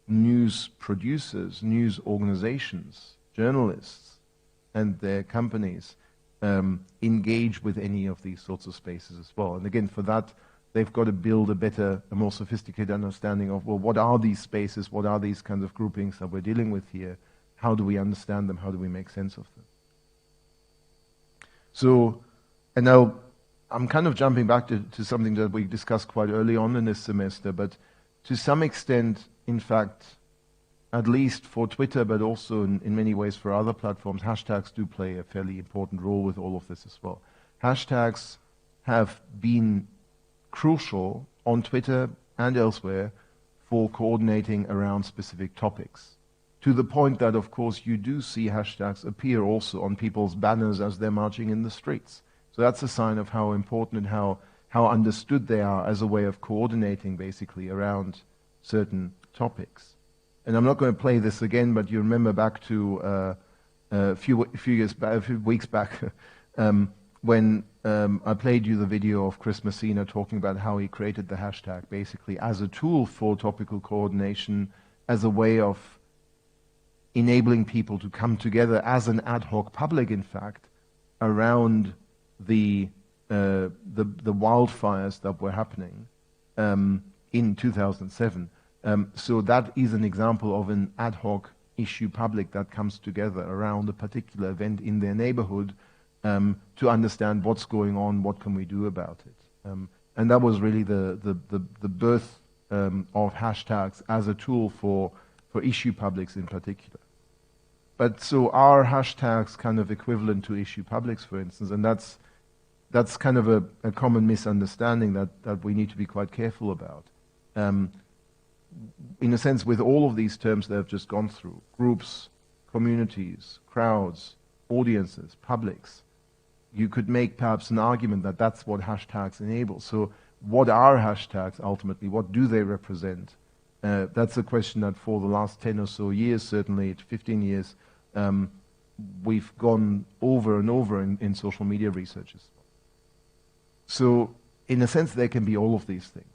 news producers, news organizations, journalists, and their companies engage with any of these sorts of spaces as well? And again, for that, they've got to build a more sophisticated understanding of, well, what are these spaces? What are these kinds of groupings that we're dealing with here? How do we understand them? How do we make sense of them? So, and now I'm kind of jumping back to something that we discussed quite early on in this semester, but to some extent, in fact, at least for Twitter, but also in many ways for other platforms, hashtags do play a fairly important role with all of this as well. Hashtags have been crucial on Twitter and elsewhere for coordinating around specific topics, to the point that, of course, you do see hashtags appear also on people's banners as they're marching in the streets. So that's a sign of how important and how understood they are as a way of coordinating, basically, around certain topics. And I'm not going to play this again, but you remember back to a few weeks back when I played you the video of Chris Messina talking about how he created the hashtag basically as a tool for topical coordination, as a way of enabling people to come together as an ad hoc public, in fact, around the wildfires that were happening in 2007. So that is an example of an ad hoc issue public that comes together around a particular event in their neighborhood to understand what's going on, what can we do about it. And that was really the birth of hashtags as a tool for issue publics in particular. But so are hashtags kind of equivalent to issue publics, for instance? And that's kind of a common misunderstanding that we need to be quite careful about. In a sense, with all of these terms that I've just gone through, groups, communities, crowds, audiences, publics, you could make perhaps an argument that that's what hashtags enable. So what are hashtags ultimately? What do they represent? That's a question that for the last 10 or so years, certainly 15 years, we've gone over and over in social media researches. So in a sense, there can be all of these things.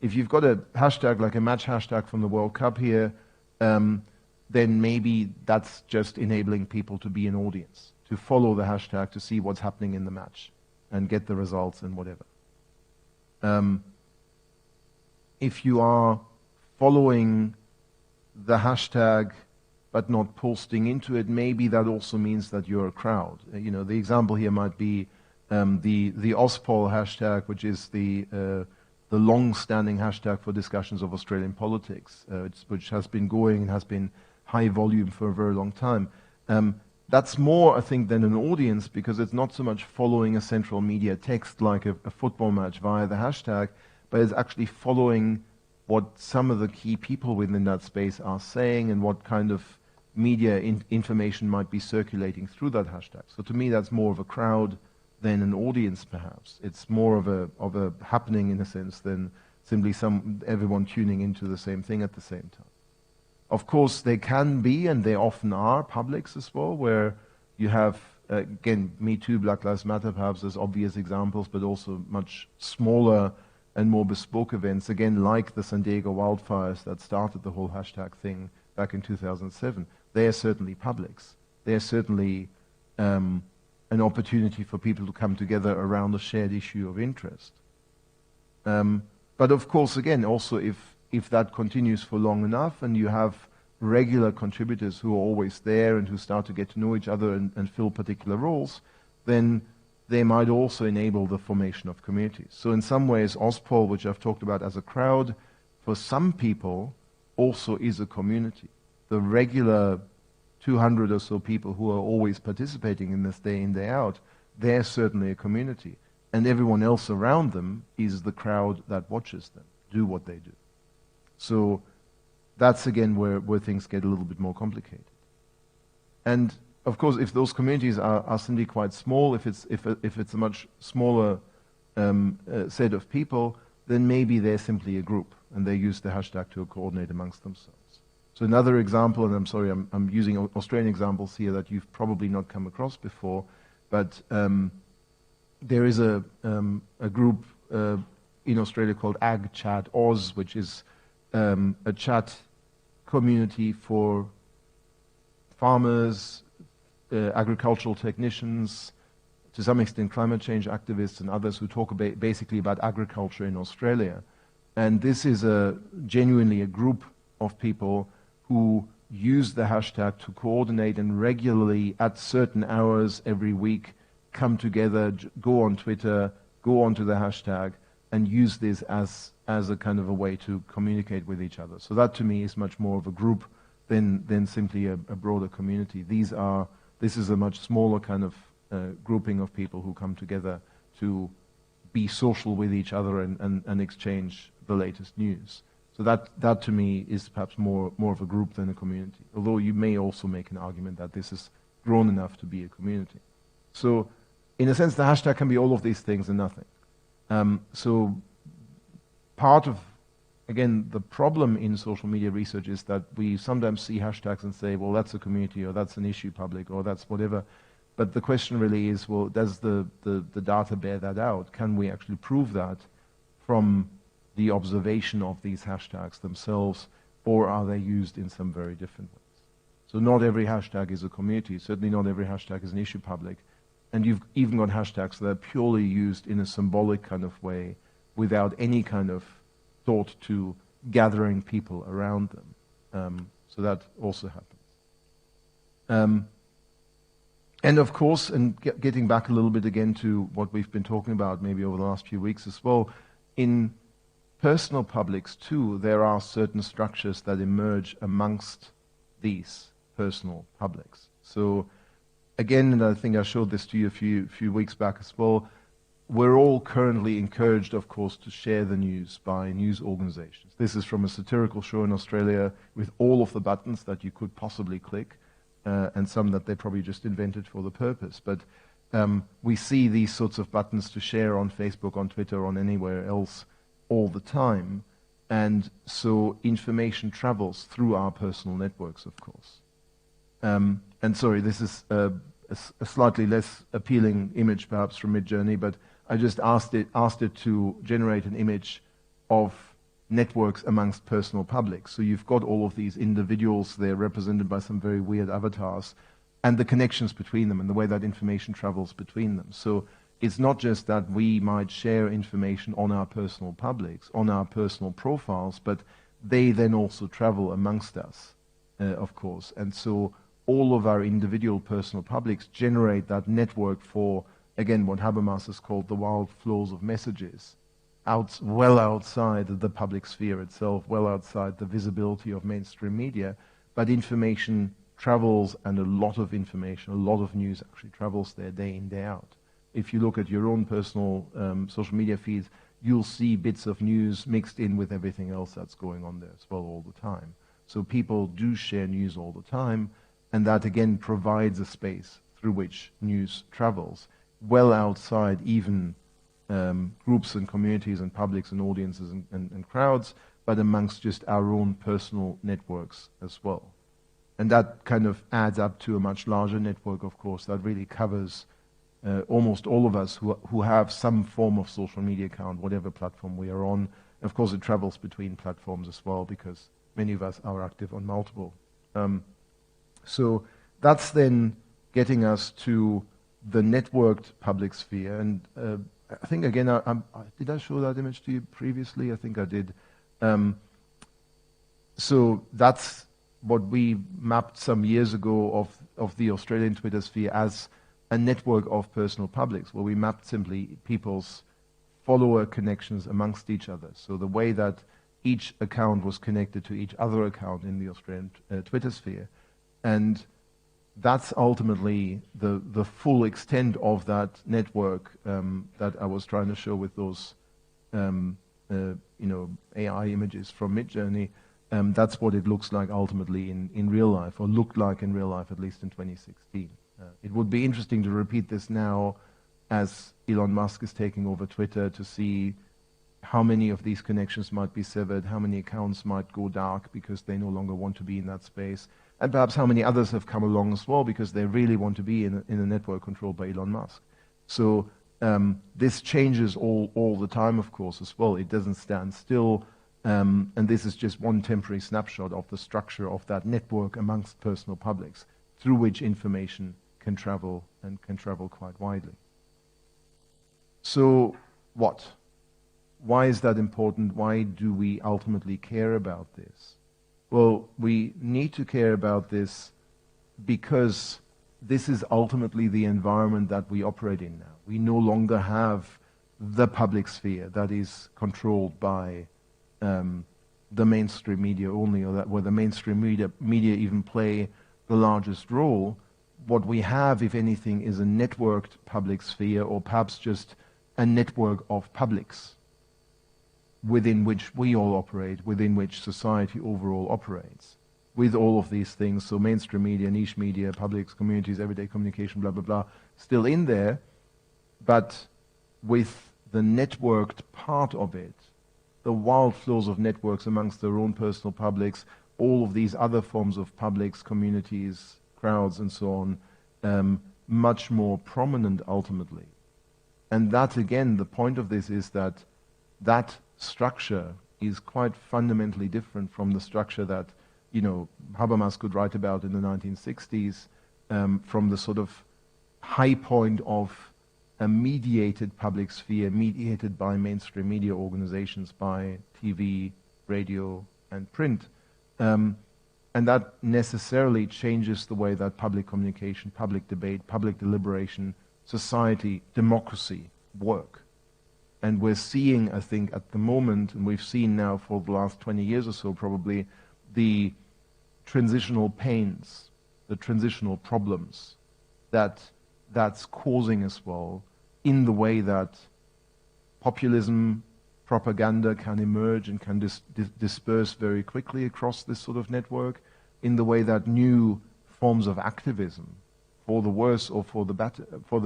If you've got a hashtag like a match hashtag from the World Cup here, then maybe that's just enabling people to be an audience, to follow the hashtag, to see what's happening in the match and get the results and whatever. If you are following the hashtag but not posting into it, maybe that also means that you're a crowd. The example here might be the Auspol hashtag, which is the long-standing hashtag for discussions of Australian politics, which has been going and has been high volume for a very long time. That's more, I think, than an audience, because it's not so much following a central media text like a football match via the hashtag, but it's actually following what some of the key people within that space are saying and what kind of media information might be circulating through that hashtag. So to me, that's more of a crowd than an audience, perhaps. It's more of a happening, in a sense, than simply everyone tuning into the same thing at the same time. Of course, they can be, and they often are, publics as well, where you have, again, Me Too, Black Lives Matter, perhaps as obvious examples, but also much smaller and more bespoke events, again, like the San Diego wildfires that started the whole hashtag thing back in 2007. They are certainly publics. They are certainly an opportunity for people to come together around a shared issue of interest. But of course, again, also if that continues for long enough and you have regular contributors who are always there and who start to get to know each other and fill particular roles, then they might also enable the formation of communities. So in some ways, Auspol, which I've talked about as a crowd, for some people also is a community. The regular 200 or so people who are always participating in this day in, day out, they're certainly a community. And everyone else around them is the crowd that watches them do what they do. So that's again where things get a little bit more complicated. And of course, if those communities are simply quite small, if it's a much smaller set of people, then maybe they're simply a group and they use the hashtag to coordinate amongst themselves. So another example, and I'm sorry, I'm using Australian examples here that you've probably not come across before, but there is a group in Australia called Ag Chat Oz, which is a chat community for farmers, agricultural technicians, to some extent climate change activists and others who talk basically about agriculture in Australia. And this is genuinely a group of people who use the hashtag to coordinate and regularly at certain hours every week come together, go on Twitter, go onto the hashtag and use this as a kind of a way to communicate with each other. So that to me is much more of a group than simply a broader community. This is a much smaller kind of grouping of people who come together to be social with each other and exchange the latest news. So that to me is perhaps more of a group than a community, although you may also make an argument that this is grown enough to be a community. So in a sense, the hashtag can be all of these things and nothing. So part of, again, the problem in social media research is that we sometimes see hashtags and say, well, that's a community, or that's an issue public, or that's whatever. But the question really is, well, does the data bear that out? Can we actually prove that from the observation of these hashtags themselves, or are they used in some very different ways? So not every hashtag is a community. Certainly not every hashtag is an issue public. And you've even got hashtags that are purely used in a symbolic kind of way without any kind of thought to gathering people around them. So that also happens. And of course, and getting back a little bit again to what we've been talking about maybe over the last few weeks as well, in personal publics too, there are certain structures that emerge amongst these personal publics. So again, and I think I showed this to you a few weeks back as well, we're all currently encouraged, of course, to share the news by news organizations. This is from a satirical show in Australia with all of the buttons that you could possibly click, and some that they probably just invented for the purpose. But we see these sorts of buttons to share on Facebook, on Twitter, on anywhere else all the time. And so information travels through our personal networks, of course. And sorry, this is a slightly less appealing image perhaps from Midjourney, but I just asked it to generate an image of networks amongst personal publics. So you've got all of these individuals, they're represented by some very weird avatars, and the connections between them and the way that information travels between them. So it's not just that we might share information on our personal publics, on our personal profiles, but they then also travel amongst us, of course. And so all of our individual personal publics generate that network for, again, what Habermas has called the wild flows of messages, well outside the public sphere itself, well outside the visibility of mainstream media, but information travels, and a lot of information, a lot of news actually travels there day in, day out. If you look at your own personal social media feeds, you'll see bits of news mixed in with everything else that's going on there as well all the time. So people do share news all the time, and that again provides a space through which news travels, well outside even groups and communities and publics and audiences and crowds, but amongst just our own personal networks as well. And that kind of adds up to a much larger network, of course, that really covers almost all of us who have some form of social media account, whatever platform we are on. Of course, it travels between platforms as well, because many of us are active on multiple. So that's then getting us to the networked public sphere. And I think, again, did I show that image to you previously? I think I did. So that's what we mapped some years ago of the Australian Twitter sphere as a network of personal publics, where we mapped simply people's follower connections amongst each other. So the way that each account was connected to each other account in the Australian Twitter sphere. And that's ultimately the full extent of that network that I was trying to show with those AI images from Midjourney. That's what it looks like ultimately in real life, or looked like in real life, at least in 2016. It would be interesting to repeat this now as Elon Musk is taking over Twitter, to see how many of these connections might be severed, how many accounts might go dark because they no longer want to be in that space, and perhaps how many others have come along as well because they really want to be in a network controlled by Elon Musk. So this changes all the time, of course, as well. It doesn't stand still, and this is just one temporary snapshot of the structure of that network amongst personal publics through which information can travel, and can travel quite widely. So what? Why is that important? Why do we ultimately care about this? Well, we need to care about this because this is ultimately the environment that we operate in now. We no longer have the public sphere that is controlled by the mainstream media only, or that where the mainstream media even play the largest role. What we have, if anything, is a networked public sphere, or perhaps just a network of publics within which we all operate, within which society overall operates, with all of these things. So mainstream media, niche media, publics, communities, everyday communication, blah, blah, blah, still in there, but with the networked part of it, the wild flows of networks amongst their own personal publics, all of these other forms of publics, communities, crowds, and so on, much more prominent ultimately. And that, again, the point of this is that that structure is quite fundamentally different from the structure that, Habermas could write about in the 1960s, from the sort of high point of a mediated public sphere, mediated by mainstream media organizations, by TV, radio, and print. And that necessarily changes the way that public communication, public debate, public deliberation, society, democracy work. And we're seeing, I think, at the moment, and we've seen now for the last 20 years or so probably, the transitional pains, the transitional problems that's causing as well, in the way that populism, propaganda can emerge and can disperse very quickly across this sort of network, in the way that new forms of activism, for the worse or for the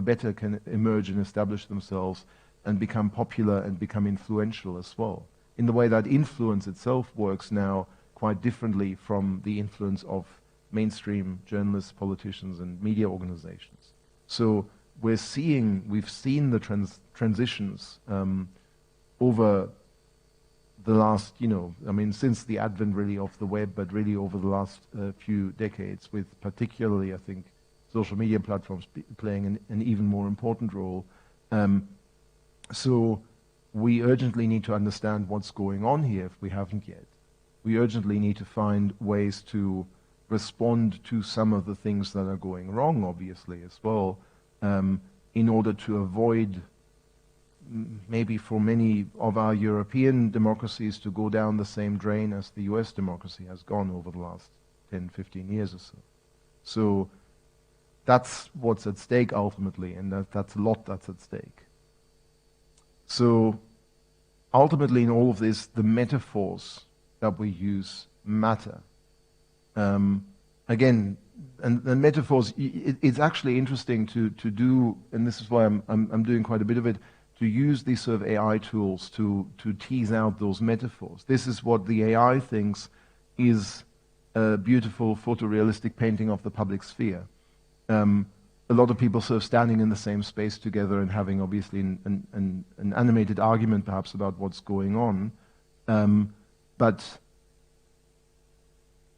better, can emerge and establish themselves and become popular and become influential as well. In the way that influence itself works now quite differently from the influence of mainstream journalists, politicians, and media organizations. So we've seen the transitions over the last, since the advent really of the web, but really over the last few decades, with particularly, I think, social media platforms playing an even more important role. So we urgently need to understand what's going on here if we haven't yet. We urgently need to find ways to respond to some of the things that are going wrong, obviously, as well, in order to avoid, maybe for many of our European democracies, to go down the same drain as the US democracy has gone over the last 10, 15 years or so. So that's what's at stake ultimately, and that's a lot that's at stake. So ultimately in all of this, the metaphors that we use matter. Again, and metaphors, it's actually interesting to do, and this is why I'm doing quite a bit of it, to use these sort of AI tools to tease out those metaphors. This is what the AI thinks is a beautiful photorealistic painting of the public sphere. A lot of people sort of standing in the same space together and having obviously an animated argument perhaps about what's going on. But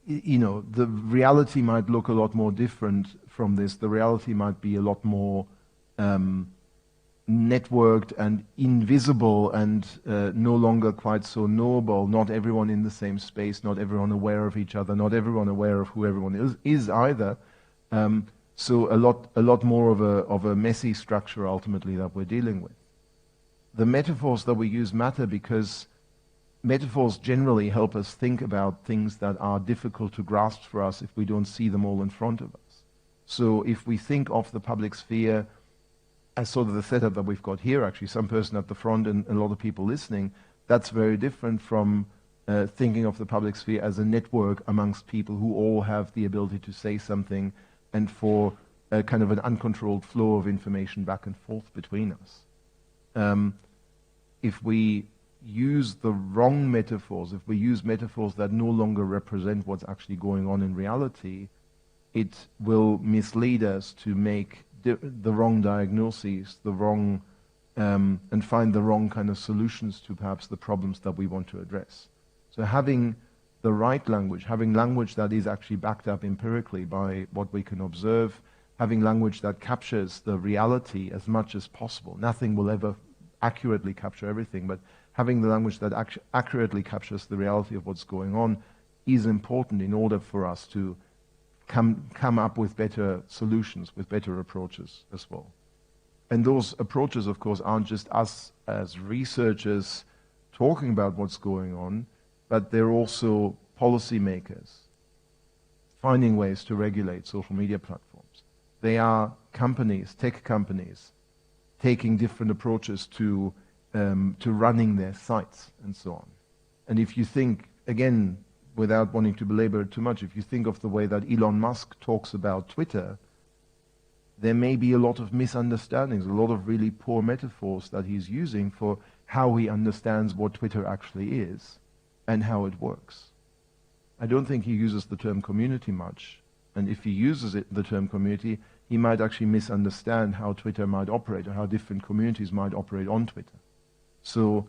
the reality might look a lot more different from this. The reality might be a lot more networked and invisible and no longer quite so knowable. Not everyone in the same space, not everyone aware of each other, not everyone aware of who everyone is either. So a lot more of a messy structure ultimately that we're dealing with. The metaphors that we use matter because metaphors generally help us think about things that are difficult to grasp for us if we don't see them all in front of us. So if we think of the public sphere as sort of the setup that we've got here, actually, some person at the front and a lot of people listening, that's very different from thinking of the public sphere as a network amongst people who all have the ability to say something and for a kind of an uncontrolled flow of information back and forth between us. If we use the wrong metaphors, if we use metaphors that no longer represent what's actually going on in reality, it will mislead us to make the wrong diagnoses, the wrong, and find the wrong kind of solutions to perhaps the problems that we want to address. So having the right language, having language that is actually backed up empirically by what we can observe, having language that captures the reality as much as possible. Nothing will ever accurately capture everything, but having the language that accurately captures the reality of what's going on is important in order for us to come up with better solutions, with better approaches as well. And those approaches, of course, aren't just us as researchers talking about what's going on, but they're also policymakers finding ways to regulate social media platforms. They are companies, tech companies, taking different approaches to running their sites and so on. And if you think, again, without wanting to belabor it too much, if you think of the way that Elon Musk talks about Twitter, there may be a lot of misunderstandings, a lot of really poor metaphors that he's using for how he understands what Twitter actually is and how it works. I don't think he uses the term community much, and if he uses the term community, he might actually misunderstand how Twitter might operate or how different communities might operate on Twitter. So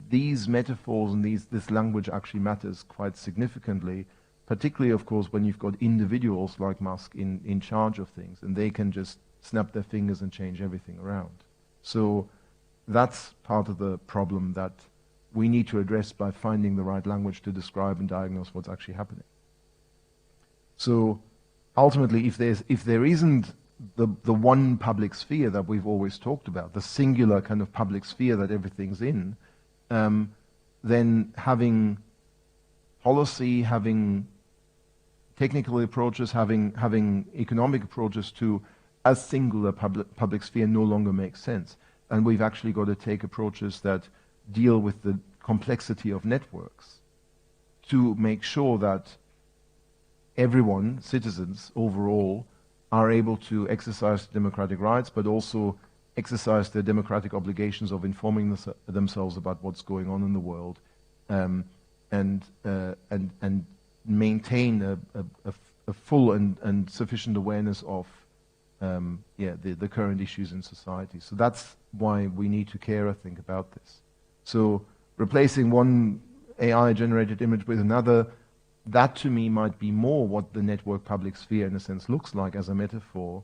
these metaphors and this language actually matters quite significantly, particularly, of course, when you've got individuals like Musk in charge of things, and they can just snap their fingers and change everything around. So that's part of the problem that we need to address by finding the right language to describe and diagnose what's actually happening. So ultimately, if there isn't the one public sphere that we've always talked about, the singular kind of public sphere that everything's in, then having policy, having technical approaches, having economic approaches to a singular public sphere no longer makes sense. And we've actually got to take approaches that deal with the complexity of networks to make sure that everyone, citizens overall, are able to exercise democratic rights, but also exercise their democratic obligations of informing themselves about what's going on in the world, and maintain a full and sufficient awareness of the current issues in society. So that's why we need to care, I think, about this. So replacing one AI-generated image with another, that to me might be more what the network public sphere in a sense looks like as a metaphor.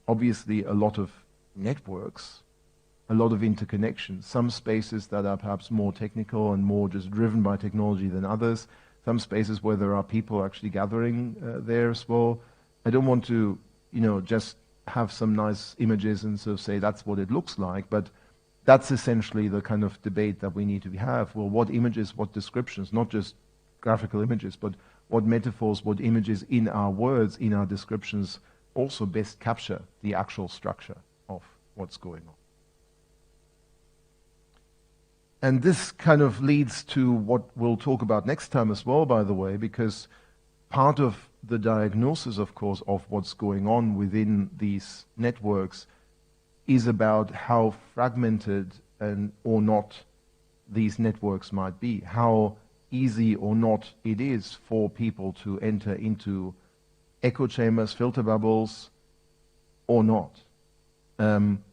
Obviously a lot of networks, a lot of interconnections, some spaces that are perhaps more technical and more just driven by technology than others, some spaces where there are people actually gathering there as well. I don't want to, just have some nice images and sort of say that's what it looks like, but that's essentially the kind of debate that we need to have. Well, what images, what descriptions, not just graphical images, but what metaphors, what images in our words, in our descriptions also best capture the actual structure of what's going on. And this kind of leads to what we'll talk about next time as well, by the way, because part of the diagnosis, of course, of what's going on within these networks is about how fragmented or not these networks might be, how easy or not it is for people to enter into echo chambers, filter bubbles, or not.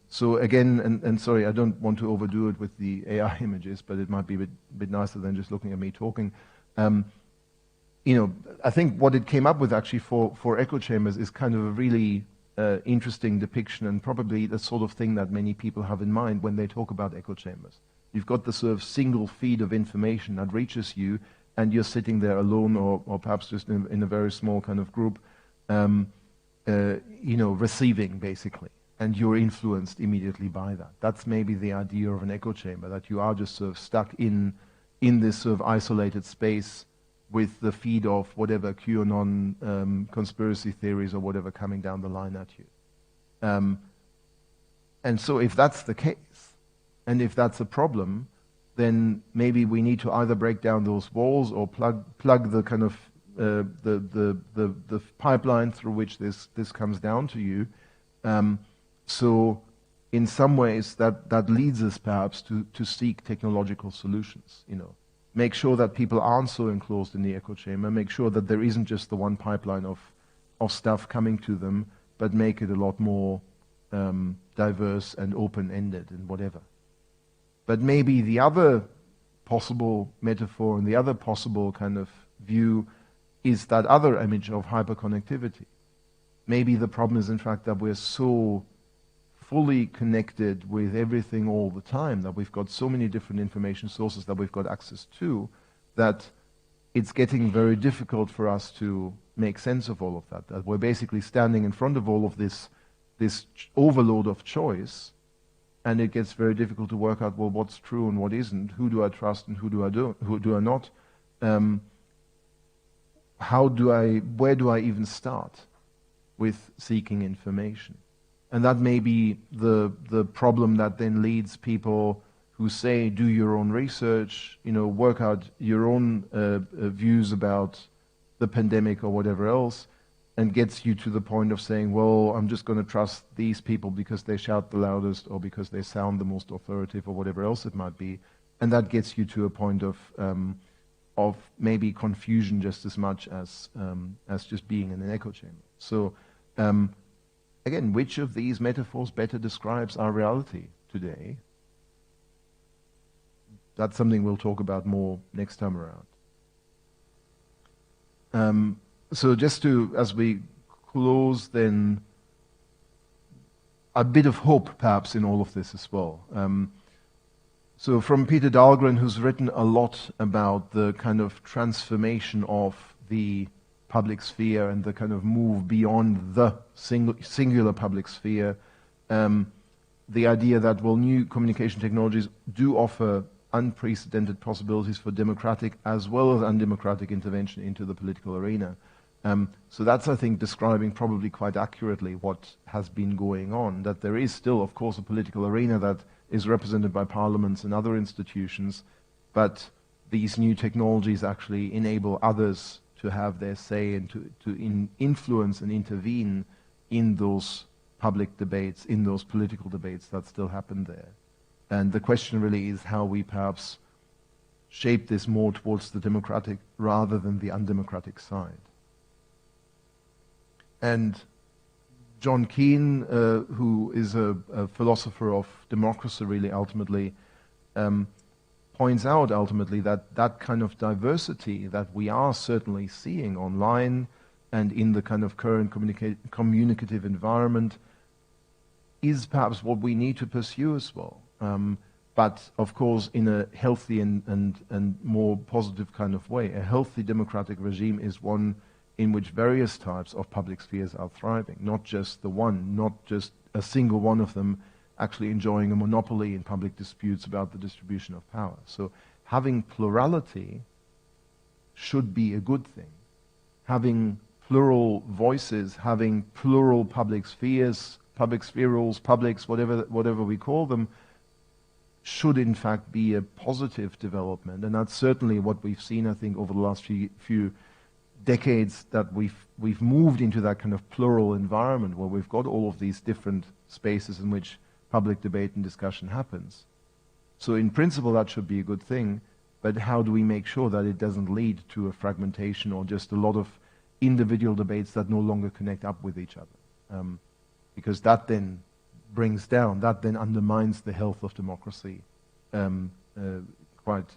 So again, and sorry, I don't want to overdo it with the AI images, but it might be a bit nicer than just looking at me talking. I think what it came up with actually for echo chambers is kind of a really interesting depiction, and probably the sort of thing that many people have in mind when they talk about echo chambers. You've got the sort of single feed of information that reaches you, and you're sitting there alone, or perhaps just in a very small kind of group, receiving basically, and you're influenced immediately by that. That's maybe the idea of an echo chamber, that you are just sort of stuck in this sort of isolated space with the feed of whatever QAnon conspiracy theories or whatever coming down the line at you. And so if that's the case, and if that's a problem, then maybe we need to either break down those walls or plug the kind of the pipeline through which this comes down to you. So in some ways that leads us perhaps to seek technological solutions. Make sure that people aren't so enclosed in the echo chamber. Make sure that there isn't just the one pipeline of stuff coming to them, but make it a lot more diverse and open-ended and whatever. But maybe the other possible metaphor and the other possible kind of view is that other image of hyperconnectivity. Maybe the problem is in fact that we're so fully connected with everything all the time, that we've got so many different information sources that we've got access to, that it's getting very difficult for us to make sense of all of that. That we're basically standing in front of all of this overload of choice, and it gets very difficult to work out, well, what's true and what isn't, who do I trust and who do I not, where do I even start with seeking information? And that may be the problem that then leads people who say, do your own research, work out your own views about the pandemic or whatever else, and gets you to the point of saying, well, I'm just going to trust these people because they shout the loudest or because they sound the most authoritative or whatever else it might be. And that gets you to a point of maybe confusion just as much as just being in an echo chamber. So again, which of these metaphors better describes our reality today? That's something we'll talk about more next time around. So just to, as we close then, a bit of hope perhaps in all of this as well. So from Peter Dahlgren, who's written a lot about the kind of transformation of the public sphere and the kind of move beyond the singular public sphere. The idea that, well, new communication technologies do offer unprecedented possibilities for democratic as well as undemocratic intervention into the political arena. So that's, I think, describing probably quite accurately what has been going on, that there is still, of course, a political arena that is represented by parliaments and other institutions, but these new technologies actually enable others to have their say and to influence and intervene in those public debates, in those political debates that still happen there. And the question really is how we perhaps shape this more towards the democratic rather than the undemocratic side. And John Keane, who is a philosopher of democracy really ultimately, points out ultimately that that kind of diversity that we are certainly seeing online and in the kind of current communicative environment is perhaps what we need to pursue as well. But of course in a healthy and more positive kind of way. A healthy democratic regime is one in which various types of public spheres are thriving, not just the one, not just a single one of them actually enjoying a monopoly in public disputes about the distribution of power. So having plurality should be a good thing. Having plural voices, having plural public spheres, public spherules, publics, whatever we call them, should in fact be a positive development. And that's certainly what we've seen, I think, over the last few decades, that we've moved into that kind of plural environment where we've got all of these different spaces in which public debate and discussion happens. So in principle that should be a good thing, but how do we make sure that it doesn't lead to a fragmentation or just a lot of individual debates that no longer connect up with each other? Because that then brings down, that then undermines the health of democracy quite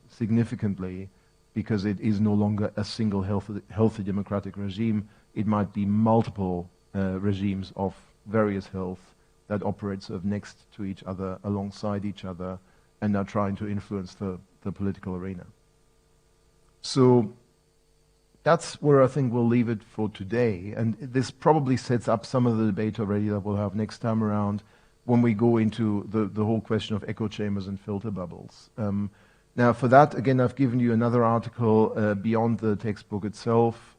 significantly, because it is no longer a single healthy democratic regime. It might be multiple regimes of various health that operate sort of next to each other, alongside each other, and are trying to influence the political arena. So that's where I think we'll leave it for today. And this probably sets up some of the debate already that we'll have next time around when we go into the whole question of echo chambers and filter bubbles. Now for that, again, I've given you another article beyond the textbook itself,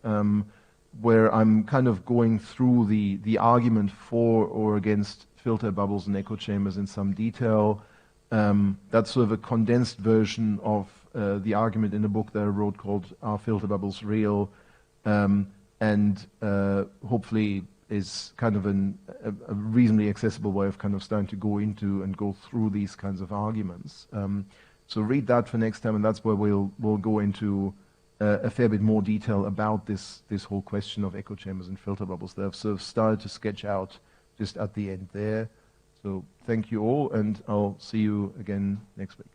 where I'm kind of going through the argument for or against filter bubbles and echo chambers in some detail. That's sort of a condensed version of the argument in a book that I wrote called Are Filter Bubbles Real? And hopefully is kind of a reasonably accessible way of kind of starting to go into and go through these kinds of arguments. So read that for next time, and that's where we'll go into a fair bit more detail about this whole question of echo chambers and filter bubbles that I've sort of started to sketch out just at the end there. So thank you all, and I'll see you again next week.